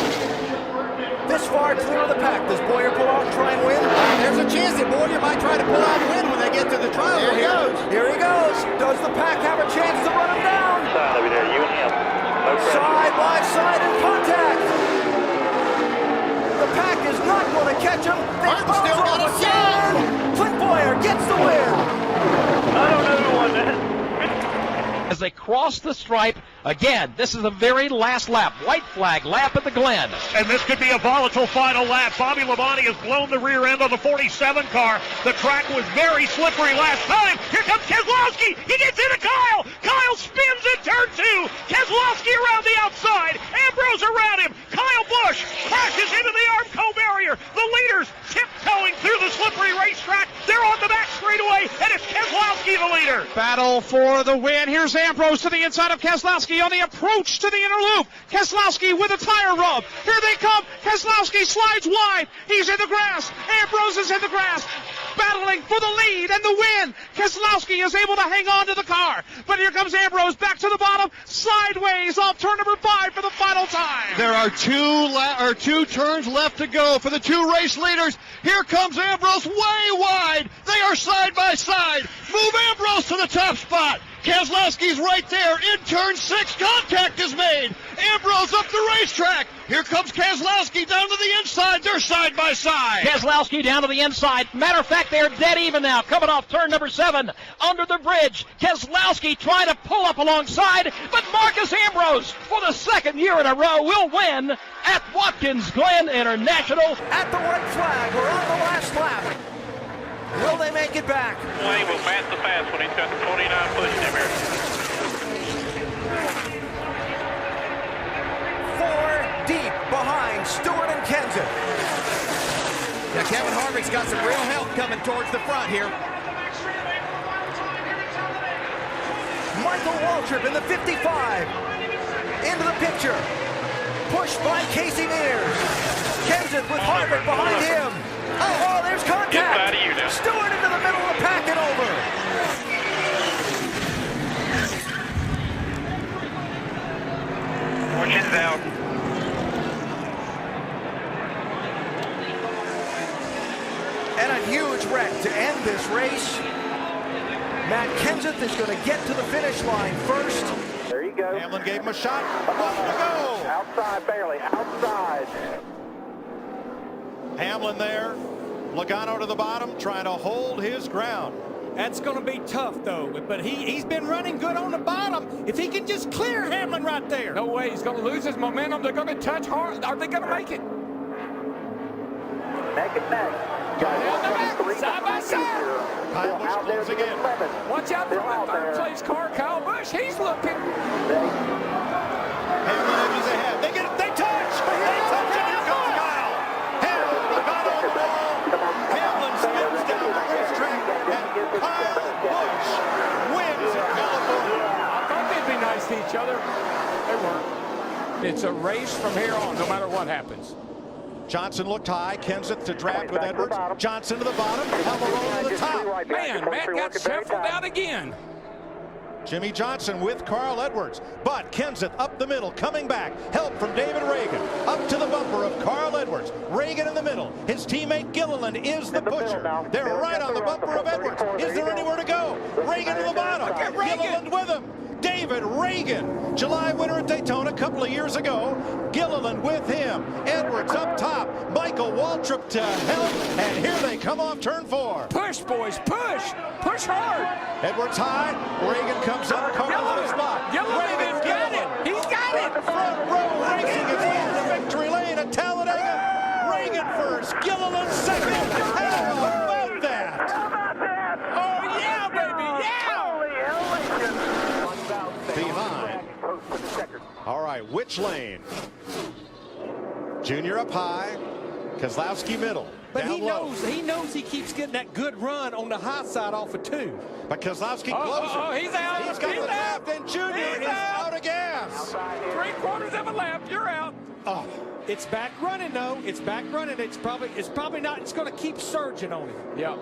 this far clear of the pack. Does Boyer pull out and try and win? There's a chance that Boyer might try to pull out and win when they get to the trial. Here he goes. Here he goes. Does the pack have a chance to run him down? Side over there, you and him. No pressure. Side by side in contact. The pack is not going to catch him. Martin still got a shot. Clint Boyer gets the win. I don't know who won that. As they cross the stripe, again, this is the very last lap. White flag lap at the Glen. And this could be a volatile final lap. Bobby Labonte has blown the rear end of the 47 car. The track was very slippery last time. Here comes Keselowski. He gets into Kyle. Kyle spins in turn 2. Keselowski around the outside. Ambrose around him. Kyle Busch crashes into the Armco barrier. The leaders tiptoeing through the slippery racetrack. They're on the back straightaway, and it's Keselowski the leader. Battle for the win. Here's Ambrose to the inside of Keselowski on the approach to the inner loop. Keselowski with a tire rub. Here they come. Keselowski slides wide. He's in the grass. Ambrose is in the grass. Battling for the lead and the win. Keselowski is able to hang on to the car. But here comes Ambrose back to the bottom, sideways off turn number 5 for the final time. There are two turns left to go for the two race leaders. Here comes Ambrose way wide. They are side by side. Move Ambrose to the top spot. Keselowski's right there. In turn 6, contact is made. Ambrose up the racetrack. Here comes Keselowski down to the inside. They're side by side. Keselowski down to the inside. Matter of fact, they're dead even now. Coming off turn number 7 under the bridge. Keselowski trying to pull up alongside, but Marcus Ambrose, for the second year in a row, will win at Watkins Glen International. At the white flag, we're on the last lap. Will they make it back? Wayne will pass the fast when he's got the 29 pushing him here. 4 deep behind Stewart and Kenseth. Now Kevin Harvick's got some real help coming towards the front here. Michael Waltrip in the 55. Into the picture. Pushed by Casey Mears. Kenseth with Harvick behind him. Oh, there's contact. Get out of you now. Stewart into the middle of the pack and over. Fortune's out. And a huge wreck to end this race. Matt Kenseth is going to get to the finish line first. There you go. Hamlin gave him a shot. One to go. Outside, barely. Outside. Hamlin there. Logano to the bottom, trying to hold his ground. That's going to be tough, though. But he's been running good on the bottom. If he can just clear Hamlin right there. No way. He's going to lose his momentum. They're going to touch hard. Are they going to make it? Neck and neck. Side by side. Kyle Busch closing in. Watch out for the third place car, Kyle Busch. He's looking. Hamlin edges ahead. They touch. They touch. And here comes Kyle. Hamlin got on the wall. Hamlin spins down the racetrack. And Kyle Busch wins in California. I thought they'd be nice to each other. They weren't. It's a race from here on, no matter what happens. Johnson looked high. Kenseth to draft with Edwards. Johnson to the bottom. Almirola to the top. Man, Matt got shuffled out again. Jimmy Johnson with Carl Edwards. But Kenseth up the middle, coming back. Help from David Reagan. Up to the bumper of Carl Edwards. Reagan in the middle. His teammate Gilliland is the pusher. They're right on the bumper of Edwards. Is there anywhere to go? Reagan to the bottom. Gilliland with him. David Reagan, July winner at Daytona a couple of years ago. Gilliland with him. Edwards up top. Michael Waltrip to help. And here they come off turn 4. Push, boys, push. Push hard. Edwards high. Reagan comes up. Carl on the spot. Reagan's got it. He's got it. Front row racing is in the victory lane at Talladega. Reagan first. Gilliland second. How about that? Oh, yeah, baby. Yeah. Behind. All right, which lane? Junior up high. Keselowski middle. But down low. he knows he keeps getting that good run on the high side off of 2. But Keselowski closes. Oh, he's out. He's got the draft, and Junior is out of gas. 3/4 of a lap. You're out. Oh. It's back running, though. It's back running. It's probably not. It's going to keep surging on him. Yeah.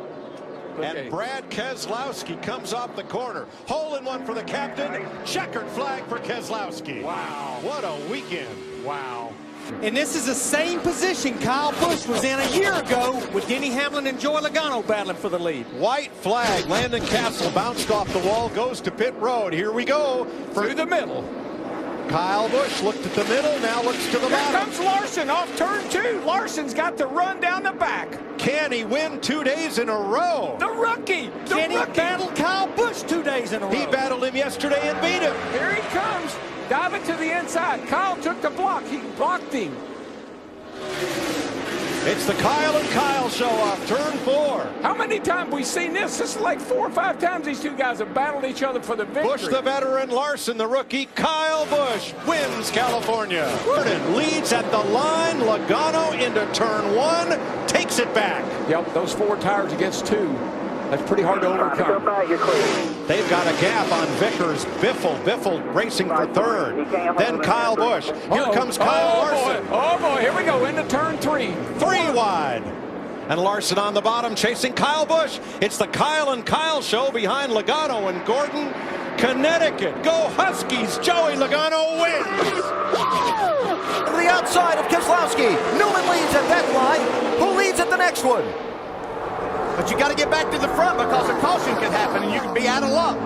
Okay. And Brad Keselowski comes off the corner. Hole in one for the captain. Checkered flag for Keselowski. Wow. What a weekend. Wow. And this is the same position Kyle Busch was in a year ago with Denny Hamlin and Joey Logano battling for the lead. White flag. Landon Castle bounced off the wall, goes to pit road. Here we go. Through the middle. Kyle Busch looked at the middle, now looks to the bottom. Here comes Larson off turn 2. Larson's got to run down the back. Can he win 2 days in a row? The rookie. Can he battle Kyle Busch 2 days in a row? He battled him yesterday and beat him. Here he comes. Diving to the inside. Kyle took the block. He blocked him. It's the Kyle and Kyle show off turn 4. How many times have we seen this? This is like 4 or 5 times these two guys have battled each other for the victory. Busch the veteran, Larson the rookie. Kyle Busch wins California. Gordon leads at the line. Logano into turn 1, takes it back. Yep, those 4 tires against 2. That's pretty hard to overcome. They've got a gap on Vickers. Biffle racing for 3rd. Then Kyle Busch. Here comes Kyle Larson. Oh boy, here we go into turn 3. 3 wide. And Larson on the bottom chasing Kyle Busch. It's the Kyle and Kyle show behind Logano and Gordon. Connecticut. Go Huskies. Joey Logano wins. To the outside of Keselowski. Newman leads at that line. Who leads at the next one? But you got to get back to the front because a caution could happen and you could be out of luck.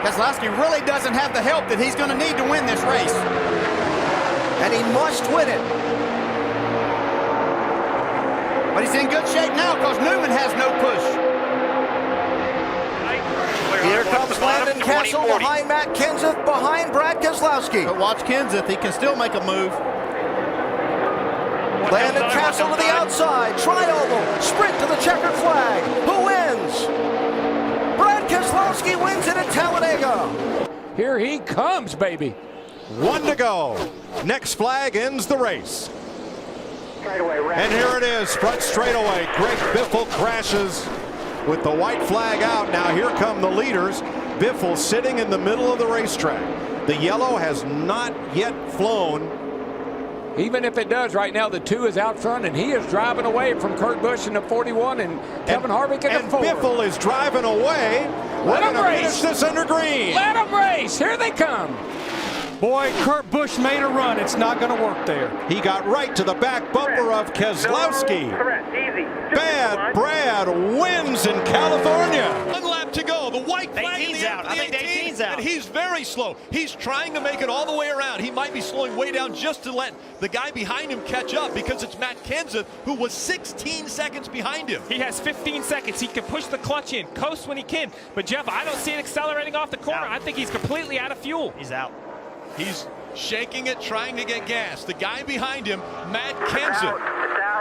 Keselowski really doesn't have the help that he's going to need to win this race. And he must win it. But he's in good shape now because Newman has no push. Here comes Landon Castle behind Matt Kenseth, behind Brad Keselowski. But watch Kenseth, he can still make a move. Landon Castle to the outside, tri-oval, sprint to the checkered flag. Who wins? Brad Keselowski wins it at Talladega. Here he comes, baby. 1 to go. Next flag ends the race. And here it is, front straightaway. Greg Biffle crashes with the white flag out. Now here come the leaders. Biffle sitting in the middle of the racetrack. The yellow has not yet flown. Even if it does right now, the 2 is out front, and he is driving away from Kurt Busch in the 41 and Kevin Harvick in the 4. And Biffle is driving away. Let him race. Finish this under green. Let him race. Here they come. Boy, Kurt Busch made a run. It's not going to work there. He got right to the back bumper of Keselowski. Bad Brad wins in California. 1 lap to go. The white flag in the out. I think Daytona's out. And he's very slow. He's trying to make it all the way around. He might be slowing way down just to let the guy behind him catch up because it's Matt Kenseth who was 16 seconds behind him. He has 15 seconds. He can push the clutch in, coast when he can. But Jeff, I don't see it accelerating off the corner. I think he's completely out of fuel. He's out. He's shaking it, trying to get gas. The guy behind him, Matt Kenseth,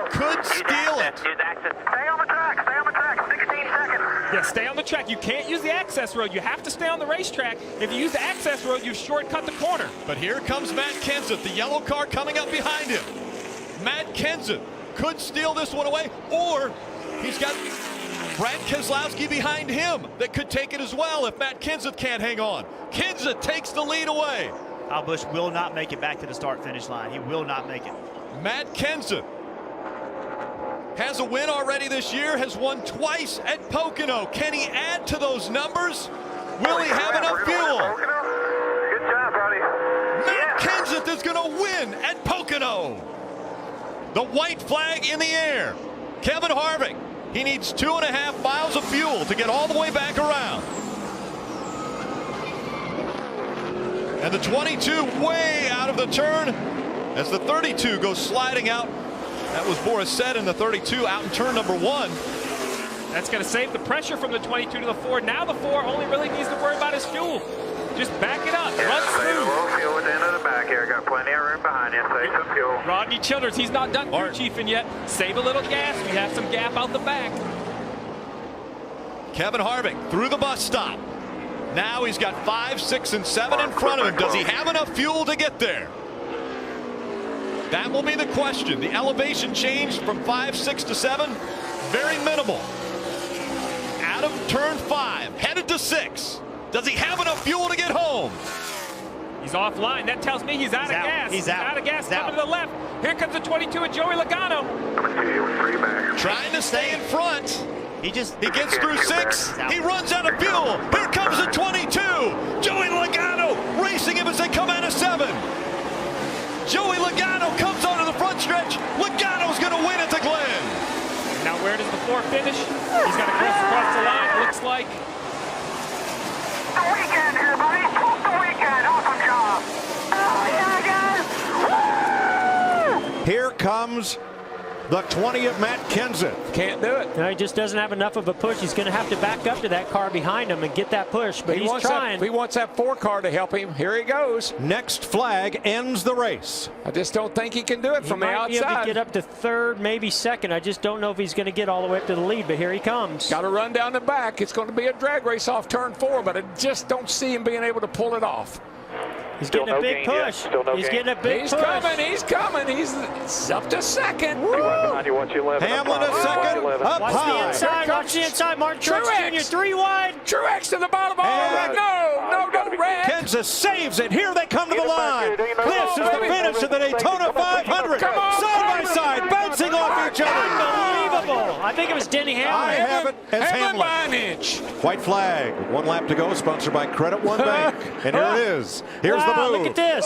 could steal it. Stay on the track. Stay on the track. 16 seconds. Yeah, stay on the track. You can't use the access road. You have to stay on the racetrack. If you use the access road, you shortcut the corner. But here comes Matt Kenseth, the yellow car coming up behind him. Matt Kenseth could steal this one away, or he's got Brad Keselowski behind him that could take it as well if Matt Kenseth can't hang on. Kenseth takes the lead away. Kyle Busch will not make it back to the start-finish line. He will not make it. Matt Kenseth has a win already this year, has won twice at Pocono. Can he add to those numbers? Will he have enough fuel? Good job, buddy. Matt Kenseth is going to win at Pocono. The white flag in the air. Kevin Harvick, he needs 2.5 miles of fuel to get all the way back around. And the 22 way out of the turn as the 32 goes sliding out. That was Boris said in the 32 out in turn number 1. That's going to save the pressure from the 22 to the 4. Now the 4 only really needs to worry about his fuel. Just back it up. Run Save a smooth. little fuel at the end of the back here. Got plenty of room behind you. Save some fuel. Rodney Childers, he's not done crew chiefing yet. Save a little gas. We have some gap out the back. Kevin Harvick through the bus stop. Now he's got 5, 6, and 7 in front of him. Does he have enough fuel to get there? That will be the question. The elevation changed from 5, 6 to 7. Very minimal. Out of turn 5, headed to 6. Does he have enough fuel to get home? He's offline. That tells me he's out of gas. He's out of gas. Coming to the left. Here comes the 22 of Joey Logano. Trying to stay in front. He gets through 6. He runs out of fuel. Here comes the 22. Joey Logano racing him as they come out of 7. Joey Logano comes onto the front stretch. Logano's going to win at the Glen. Now where does the 4 finish? He's got to cross across the line. Looks like. The weekend here, buddy. The weekend. Awesome job. Oh, yeah, guys. Here comes the 20 of Matt Kenseth. Can't do it. No, he just doesn't have enough of a push. He's going to have to back up to that car behind him and get that push, but he's trying. He wants that 4 car to help him. Here he goes. Next flag ends the race. I just don't think he can do it from the outside. He might be able to get up to 3rd, maybe 2nd. I just don't know if he's going to get all the way up to the lead, but here he comes. Got to run down the back. It's going to be a drag race off turn 4, but I just don't see him being able to pull it off. He's getting a big push. He's getting a big push. He's coming. He's up to 2nd. Hamlin a 2nd. Up Watch high. the inside. Watch the inside. Martin Truex Jr. 3 wide. Truex to the bottom. No, red. Kenseth saves it. Here they come to the line. This is the finish of the Daytona 500. Side by side, bouncing off each other. Unbelievable. I think it was Denny Hamlin. I have it as Hamlin. By an inch. White flag. 1 lap to go. Sponsored by Credit One Bank. And here it is. Here's the move. Look at this.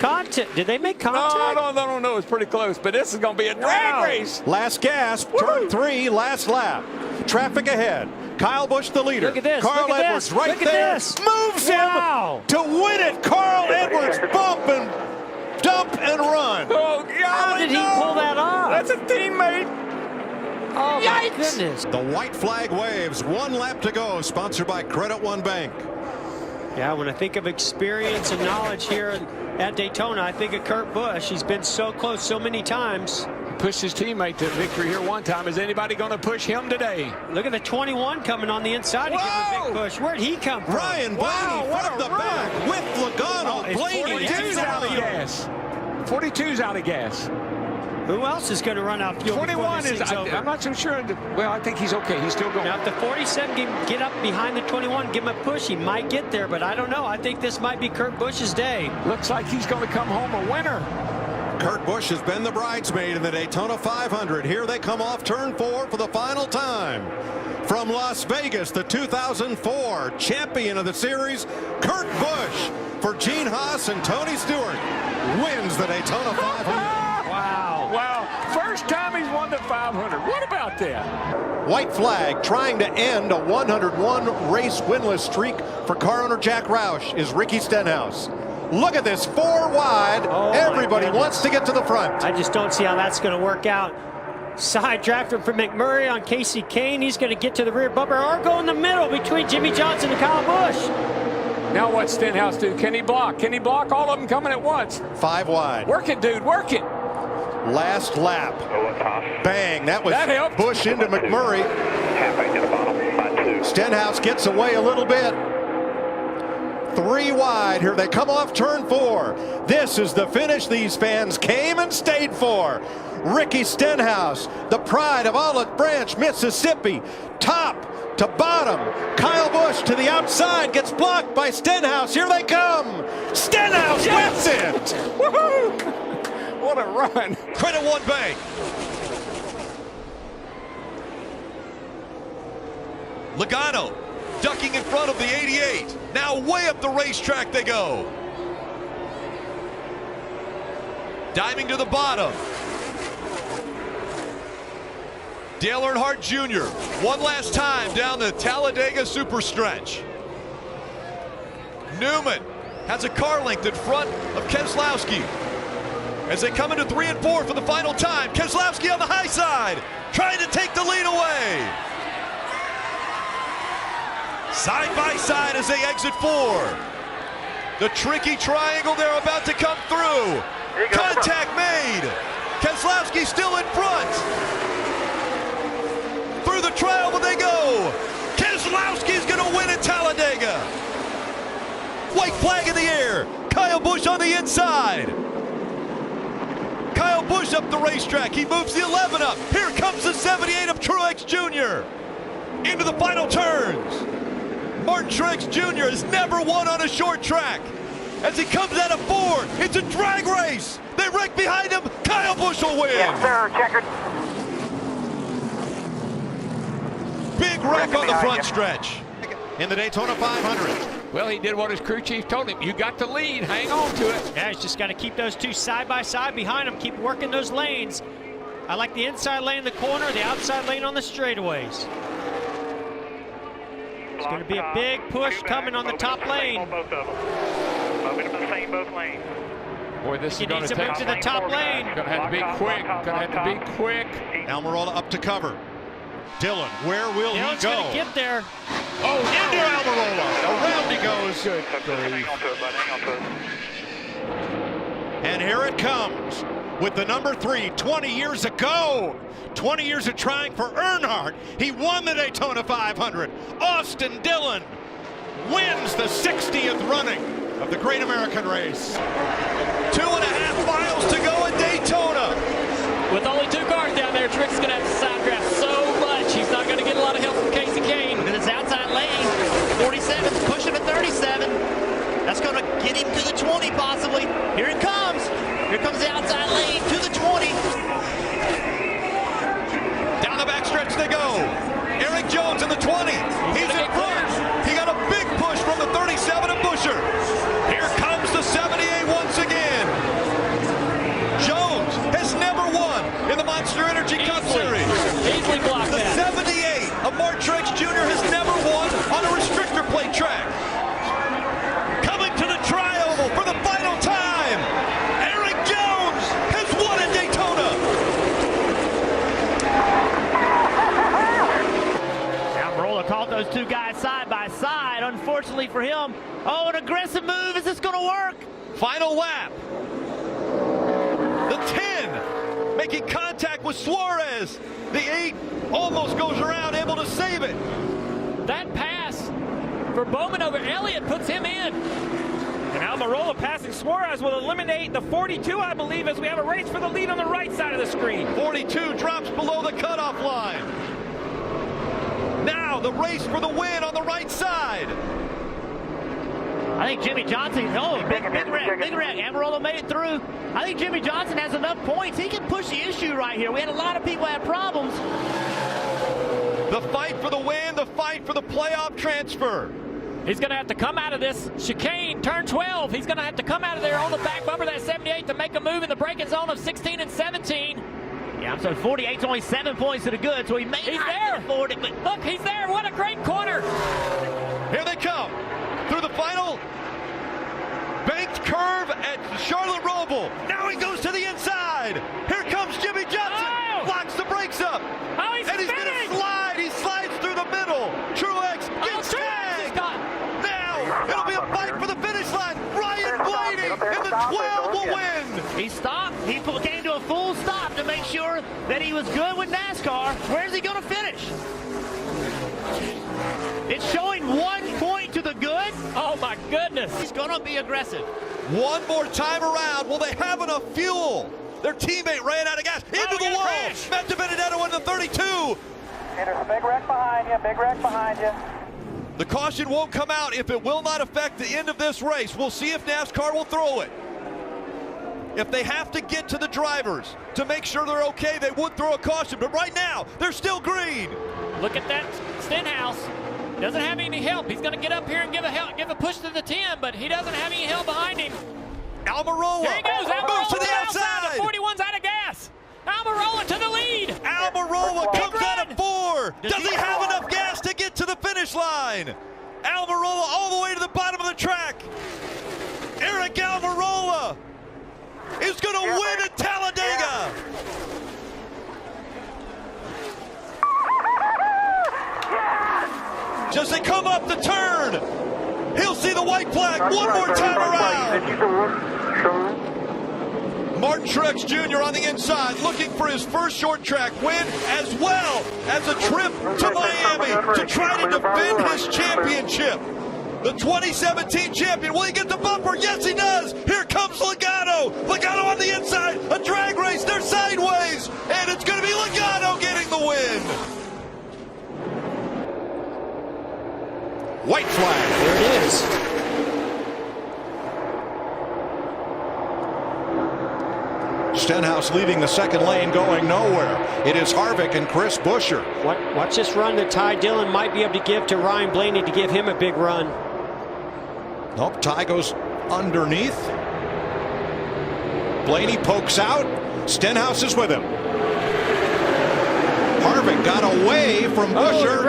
Contact. Did they make contact? No, I don't know. It's pretty close, but this is going to be a drag race. Last gasp. Turn 3. Last lap. Traffic ahead. Kyle Busch the leader. Look at this. Carl Look at Edwards this. right Look at there. this. Moves him to win it. Carl Edwards bump and dump and run. Oh, God. How did he pull that off? That's a teammate. Oh, my goodness. The white flag waves. 1 lap to go. Sponsored by Credit One Bank. Yeah, when I think of experience and knowledge here at Daytona, I think of Kurt Busch. He's been so close so many times. Pushed his teammate to victory here one time. Is anybody going to push him today? Look at the 21 coming on the inside to give him a big push. Where'd he come from? Ryan Blaney from the back with Logano. Blaney 42's out of gas. 42's out of gas. Who else is going to run out fuel? 21 is, I'm not so sure. Well, I think he's okay. He's still going. Now, if the 47 can get up behind the 21, give him a push, he might get there, but I don't know. I think this might be Kurt Busch's day. Looks like he's going to come home a winner. Kurt Busch has been the bridesmaid in the Daytona 500. Here they come off turn 4 for the final time. From Las Vegas, the 2004 champion of the series, Kurt Busch, for Gene Haas and Tony Stewart, wins the Daytona 500. Wow. First time he's won the 500. What about that? White flag trying to end a 101 race winless streak for car owner Jack Roush is Ricky Stenhouse. Look at this, 4 wide. Everybody wants to get to the front. I just don't see how that's going to work out. Side drafter for McMurray on Casey Kane. He's going to get to the rear bumper or go in the middle between Jimmy Johnson and Kyle Busch. Now what's Stenhouse do? Can he block? Can he block all of them coming at once? 5 wide. Work it, dude. Work it. Last lap. Bang. That was Busch into McMurray. Stenhouse gets away a little bit. 3 wide. Here they come off turn 4. This is the finish these fans came and stayed for. Ricky Stenhouse, the pride of Olive Branch, Mississippi. Top to bottom. Kyle Busch to the outside, gets blocked by Stenhouse. Here they come. Stenhouse wins it. Woohoo! What a run. Credit One Bank. Logano ducking in front of the 88. Now way up the racetrack they go. Diving to the bottom. Dale Earnhardt Jr. one last time down the Talladega super stretch. Newman has a car length in front of Keselowski. As they come into 3 and 4 for the final time, Keselowski on the high side, trying to take the lead away. Side by side as they exit 4. The tricky triangle they're about to come through. Contact made. Keselowski still in front. Through the trial they go. Keselowski's going to win at Talladega. White flag in the air. Kyle Busch on the inside. Kyle Busch up the racetrack. He moves the 11 up. Here comes the 78 of Truex Jr. into the final turns. Martin Truex Jr. has never won on a short track. as he comes out of four. It's a drag race. They wreck behind him. Kyle Busch will win. Yes, sir. Checkered. Big wreck on the front stretch in the Daytona 500. Well, he did what his crew chief told him. You got to lead. Hang on to it. Yeah, he's just got to keep those two side by side behind him. Keep working those lanes. I like the inside lane in the corner, the outside lane on the straightaways. It's going to be a big push coming on the top lane. Both of them. Moving to the same both lanes. Boy, this He is going needs to to take. move to the top lane. Going to have to be quick. Going to have to be quick. Almirola up to cover. Dillon, where will Dillon's he go? going to get there. Oh, into Almirola. Around he goes. Good Hang on to it, bud. Hang on to it. And here it comes with the number 3 20 years ago. 20 years of trying for Earnhardt. He won the Daytona 500. Austin Dillon wins the 60th running of the Great American Race. 2.5 miles to go in Daytona. With only 2 cars down there, Trick's going to have to side draft so much. He's not going to get a lot of help from Casey Kane. Look at this outside lane. 47's pushing to 37. That's going to get him to the 20 possibly. Here it comes. Here comes the outside lane to the 20. Down the backstretch they go. Eric Jones in the 20. He's in front. He got a big push from the 37 of Buescher. Here comes the 78 once again. Jones has never won in the Monster Energy Cup Series. Easily blocked the that. 78 of Mark Truex Jr. has never won on a restrictor plate track. Coming to the Tri-Oval for the final time. Eric Jones has won in Daytona. Almirola caught those 2 guys side by side. Unfortunately for him. Oh, an aggressive move. Is this going to work? Final lap. The 10 making contact with Suarez. The 8 almost goes around, able to save it. That pass for Bowman over Elliott puts him in. And Almirola passing Suarez will eliminate the 42, I believe, as we have a race for the lead on the right side of the screen. 42 drops below the cutoff line. Now the race for the win on the right side. I think Jimmy Johnson, big wreck. Almirola made it through. I think Jimmy Johnson has enough points. He can push the issue right here. We had a lot of people have problems. The fight for the win, the fight for the playoff transfer. He's going to have to come out of this chicane, turn 12. He's going to have to come out of there on the back bumper, that 78, to make a move in the braking zone of 16 and 17. Yeah, so 48's only 7 points to the good, so he may not afford it. But look, he's there. What a great corner. Here they come through the final banked curve at Charlotte Roval. Now he goes to the inside. Here comes Jimmy Johnson. Locks the brakes up. Oh, he's and he's going to slide. He slides through the middle. Truex gets tagged. Now it'll be a fight for the finish line. Ryan Blaney in the 12 will win. He stopped. He came to a full stop to make sure that he was good with NASCAR. Where's he going to finish? It's showing 1 point to the good. Oh, my goodness. He's going to be aggressive. One more time around. Will they have enough fuel? Their teammate ran out of gas. Into the wall. Matt DiBenedetto in the 32. There's a big wreck behind you. Big wreck behind you. The caution won't come out if it will not affect the end of this race. We'll see if NASCAR will throw it. If they have to get to the drivers to make sure they're okay, they would throw a caution. But right now, they're still green. Look at that Stenhouse. Doesn't have any help. He's going to get up here and give a push to the 10, but he doesn't have any help behind him. Almirola Here he goes. moves to the outside. The 41's out of gas. Almirola to the lead. Almirola comes out of 4. Does he have enough gas to get to the finish line? Almirola all the way to the bottom of the track. Eric Almirola is going to win at Talladega. As they come up the turn, he'll see the white flag one more time around. Martin Truex Jr. on the inside, looking for his first short track win, as well as a trip to Miami to try to defend his championship. The 2017 champion, will he get the bumper? Yes, he does. Here comes Logano. Logano on the inside, a drag race, they're sideways, and it's going to be Logano getting the win. White flag, there it is. Stenhouse leading the second lane, going nowhere. It is Harvick and Chris Buescher. Watch this run that Ty Dillon might be able to give to Ryan Blaney to give him a big run. Nope, Ty goes underneath. Blaney pokes out. Stenhouse is with him. Harvick got away from Buescher.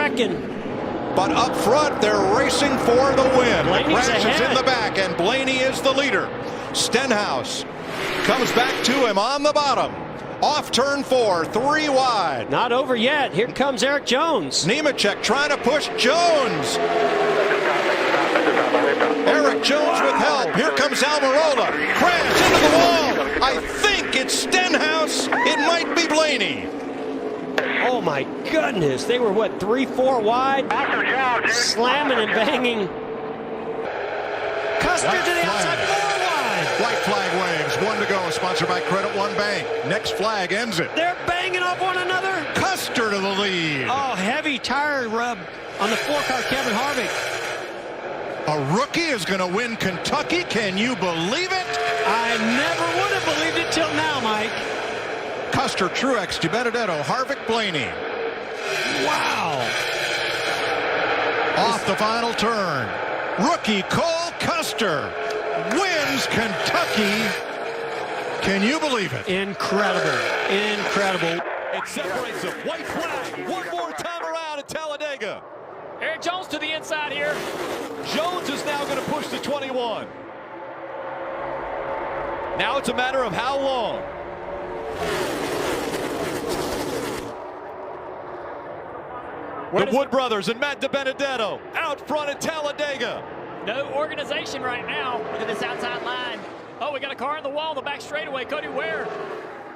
But up front, they're racing for the win. The crash is in the back, and Blaney is the leader. Stenhouse comes back to him on the bottom. Off turn 4, 3 wide. Not over yet. Here comes Eric Jones. Nemechek trying to push Jones. Eric Jones with help. Here comes Almirola. Crash into the wall. I think it's Stenhouse. It might be Blaney. Oh my goodness. They were what, 3-4 wide? Slamming and banging. Custer to the outside, 4 wide. White flag waves. 1 to go. Sponsored by Credit One Bank. Next flag ends it. They're banging off one another. Custer to the lead. Oh, heavy tire rub on the 4-car Kevin Harvick. A rookie is going to win Kentucky. Can you believe it? I never would have believed it till now, Mike. Custer, Truex, DiBenedetto, Harvick, Blaney. Wow. Off the final turn. Rookie Cole Custer wins Kentucky. Can you believe it? Incredible. Incredible. It separates them. White flag. One more time around at Talladega. Eric Jones to the inside here. Jones is now going to push the 21. Now it's a matter of how long. The Wood brothers and Matt DiBenedetto out front at Talladega. No organization right now. Look at this outside line. Oh, we got a car in the wall in the back straightaway. Cody Ware.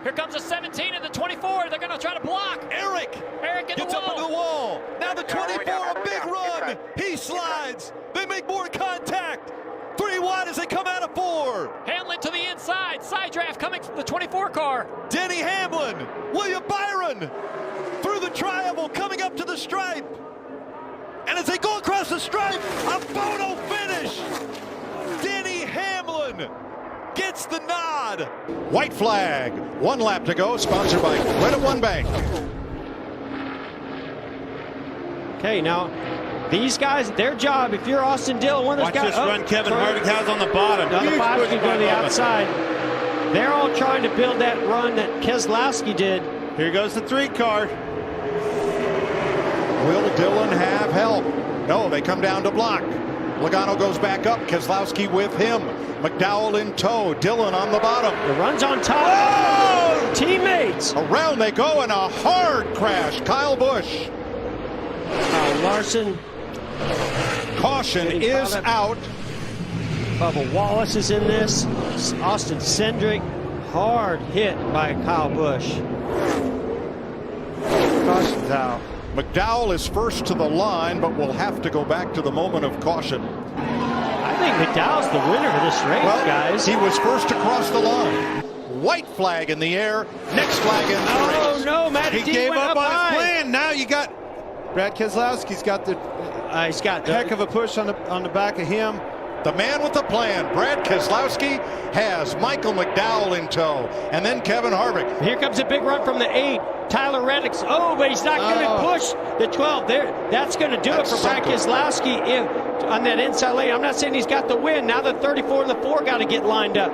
Here comes the 17 and the 24. They're going to try to block. Eric in gets the wall. up into the wall. Now the 24, a big run. He slides. They make more contact. 3 wide as they come out of 4. Hamlin to the inside. Side draft coming from the 24 car. Denny Hamlin. William Byron through the triangle coming up to the stripe. And as they go across the stripe, a photo finish. Denny Hamlin gets the nod. White flag. 1 lap to go. Sponsored by Credit One Bank. Okay, now these guys, their job, if you're Austin Dillon, one of those guys. Watch this run Kevin Harvick has on the bottom. Now the 5 can go to the outside. They're all trying to build that run that Keselowski did. Here goes the 3 car. Will Dillon have help? No, they come down to block. Logano goes back up. Keselowski with him. McDowell in tow. Dillon on the bottom. The run's on top. Oh! Teammates. Around they go in a hard crash. Kyle Busch. Larson. Caution is out. Bubba Wallace is in this. Austin Cindric. Hard hit by Kyle Busch. Caution's out. McDowell is first to the line, but will have to go back to the moment of caution. I think McDowell's the winner of this race, guys. He was first across the line. White flag in the air. Next flag in the race. Oh, no, Matt. He gave up on his plan. Now you got Brad Keselowski's got the heck of a push on the back of him. The man with the plan, Brad Keselowski, has Michael McDowell in tow, and then Kevin Harvick. Here comes a big run from the 8. Tyler Reddick's. Oh, but he's not going to push the 12. There, that's going to do it for Brad Keselowski on that inside lane. I'm not saying he's got the win. Now the 34 and the 4 got to get lined up.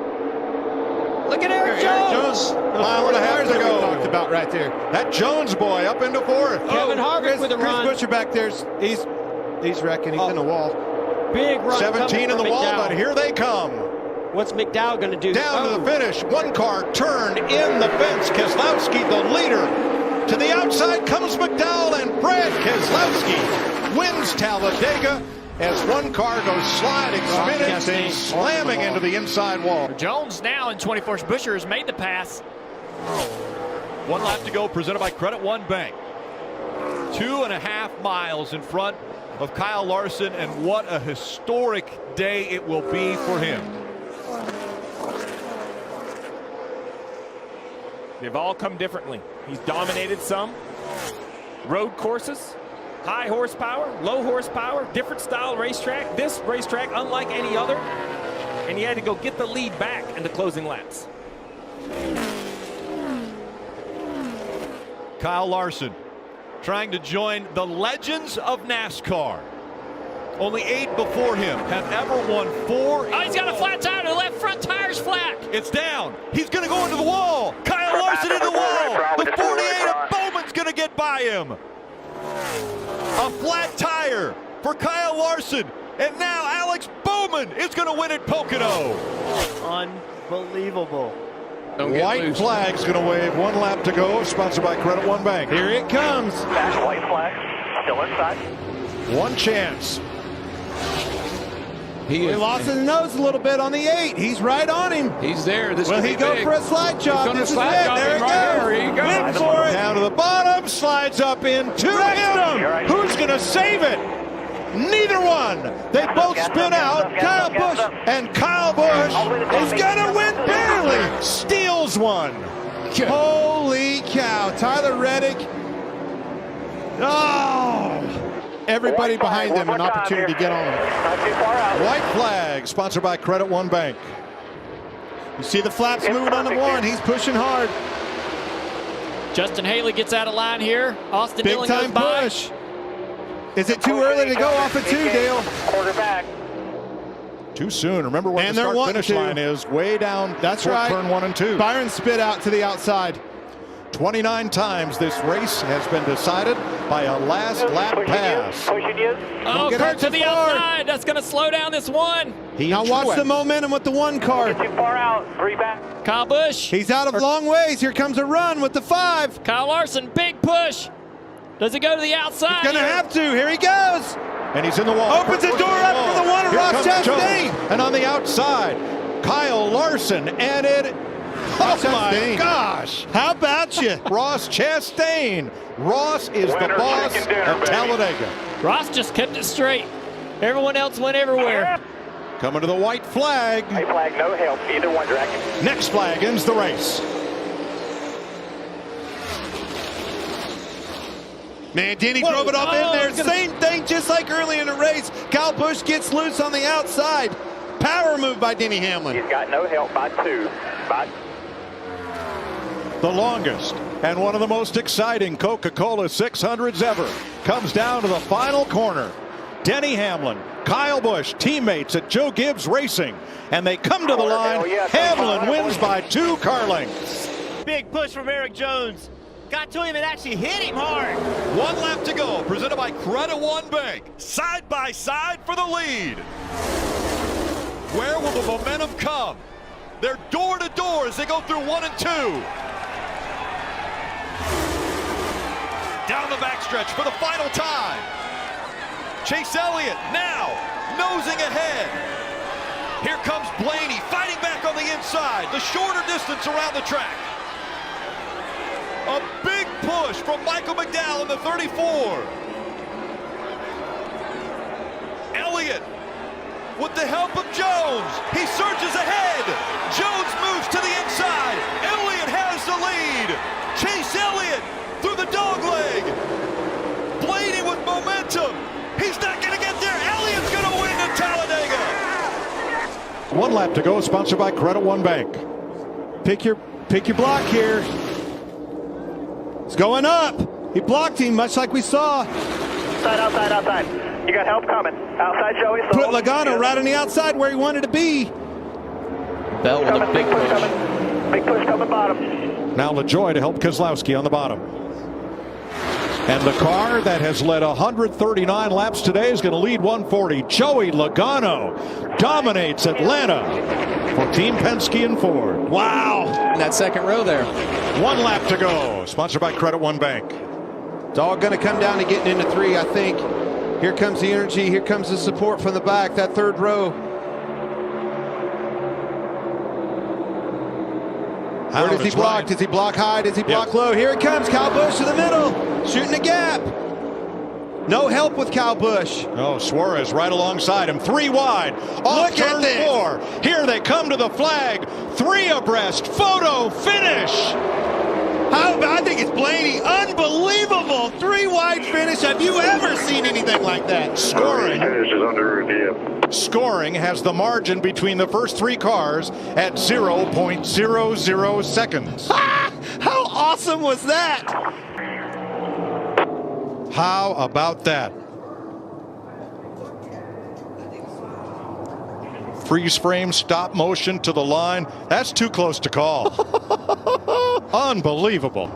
Look at Eric Jones. Mile and a half to go. Talked about right there. That Jones boy up into 4th. Kevin Harvick with a run. Chris Buescher back there. He's wrecking. He's in the wall. Big run. 17 in the wall, McDowell. but here they come. What's McDowell going to do? Down to the finish. 1 car turn in the fence. Keselowski the leader. To the outside comes McDowell, and Brad Keselowski wins Talladega as 1 car goes sliding, spinning, slamming into the inside wall. Jones now in 24th. Buescher has made the pass. 1 lap to go, presented by Credit One Bank. 2.5 miles in front of Kyle Larson, and what a historic day it will be for him. They've all come differently. He's dominated some road courses, high horsepower, low horsepower, different style racetrack. This racetrack, unlike any other, and he had to go get the lead back in the closing laps. Kyle Larson trying to join the legends of NASCAR. Only 8 before him have ever won 4. Oh, he's got a flat tire. The left front tire's flat. It's down. He's going to go into the wall. Kyle Larson in the wall. The 48 of Bowman's going to get by him. A flat tire for Kyle Larson. And now Alex Bowman is going to win at Pocono. Unbelievable. White flag's going to wave. 1 lap to go. Sponsored by Credit One Bank. Here it comes. White flag. Still inside. One chance. He lost his nose a little bit on the 8. He's right on him. He's there. Will he go for a slide job? This is it. There it goes. There he goes. Win for it. Down to the bottom. Slides up into him. Who's going to save it? Neither one. They both spin out. Kyle Busch. And Kyle Busch is going to win barely. Steals one. Holy cow. Tyler Reddick. Oh. Everybody behind them an opportunity to get on him. White flag, sponsored by Credit One Bank. You see the flaps moving on the 1. He's pushing hard. Justin Haley gets out of line here. Austin Big Dillon time goes by. push. Is it too early to go off at 2, Dale? Quarterback. Too soon. Remember where the start-finish line is. Way down. That's right. Turn 1 and 2. Byron spit out to the outside. 29 times this race has been decided by a last lap pass. Oh, Kurt to the outside. That's going to slow down this one. Now watch the momentum with the 1 car. Too far out. 3 back. Kyle Busch. He's out of long ways. Here comes a run with the 5. Kyle Larson, big push. Does he go to the outside? He's going to have to. Here he goes. And he's in the wall. Opens the door up for the 1 of Ross Chastain. And on the outside, Kyle Larson, and it... Oh my gosh! How about you? Ross Chastain. Ross is the boss of Talladega. Ross just kept it straight. Everyone else went everywhere. Coming to the white flag. White flag, no help. Either one direction. Next flag ends the race. Man, Denny drove it off in there. Same thing, just like early in the race. Kyle Busch gets loose on the outside. Power move by Denny Hamlin. He's got no help by 2. The longest and one of the most exciting Coca-Cola 600s ever comes down to the final corner. Denny Hamlin, Kyle Busch, teammates at Joe Gibbs Racing, and they come to the line. Hamlin wins by 2 car lengths. Big push from Eric Jones. Got to him and actually hit him hard. 1 lap to go, presented by Credit One Bank. Side by side for the lead. Where will the momentum come? They're door to door as they go through 1 and 2. Down the backstretch for the final time. Chase Elliott now nosing ahead. Here comes Blaney fighting back on the inside. The shorter distance around the track. A big push from Michael McDowell in the 34. Elliott with the help of Jones. He surges ahead. Jones moves to the inside. Elliott has the lead. Chase Elliott through the dog leg. Blaney with momentum. He's not going to get there. Elliott's going to win at Talladega. 1 lap to go, sponsored by Credit One Bank. Pick your block here. It's going up. He blocked him, much like we saw. Outside. You got help coming. Outside, Joey. Put Logano right on the outside where he wanted to be. Bell with a big push. Big push coming bottom. Now LaJoy to help Keselowski on the bottom. And the car that has led 139 laps today is going to lead 140. Joey Logano dominates Atlanta for Team Penske and Ford. Wow. In that second row there. 1 lap to go. Sponsored by Credit One Bank. It's all going to come down to getting into 3, I think. Here comes the energy. Here comes the support from the back, that 3rd row. Where does he block? Does he block high? Does he block low? Here it comes. Kyle Busch to the middle. Shooting a gap. No help with Kyle Busch. Oh, Suarez right alongside him. 3 wide. Off turn 4. Here they come to the flag. 3 abreast. Photo finish. I think it's Blaney. Unbelievable. 3 wide finish. Have you ever seen anything like that? Scoring. Finish is under review. Scoring has the margin between the first 3 cars at 0.00 seconds. How awesome was that? How about that? Freeze frame, stop motion to the line. That's too close to call. Unbelievable.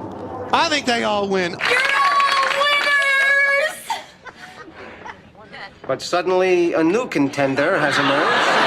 I think they all win. But suddenly a new contender has emerged.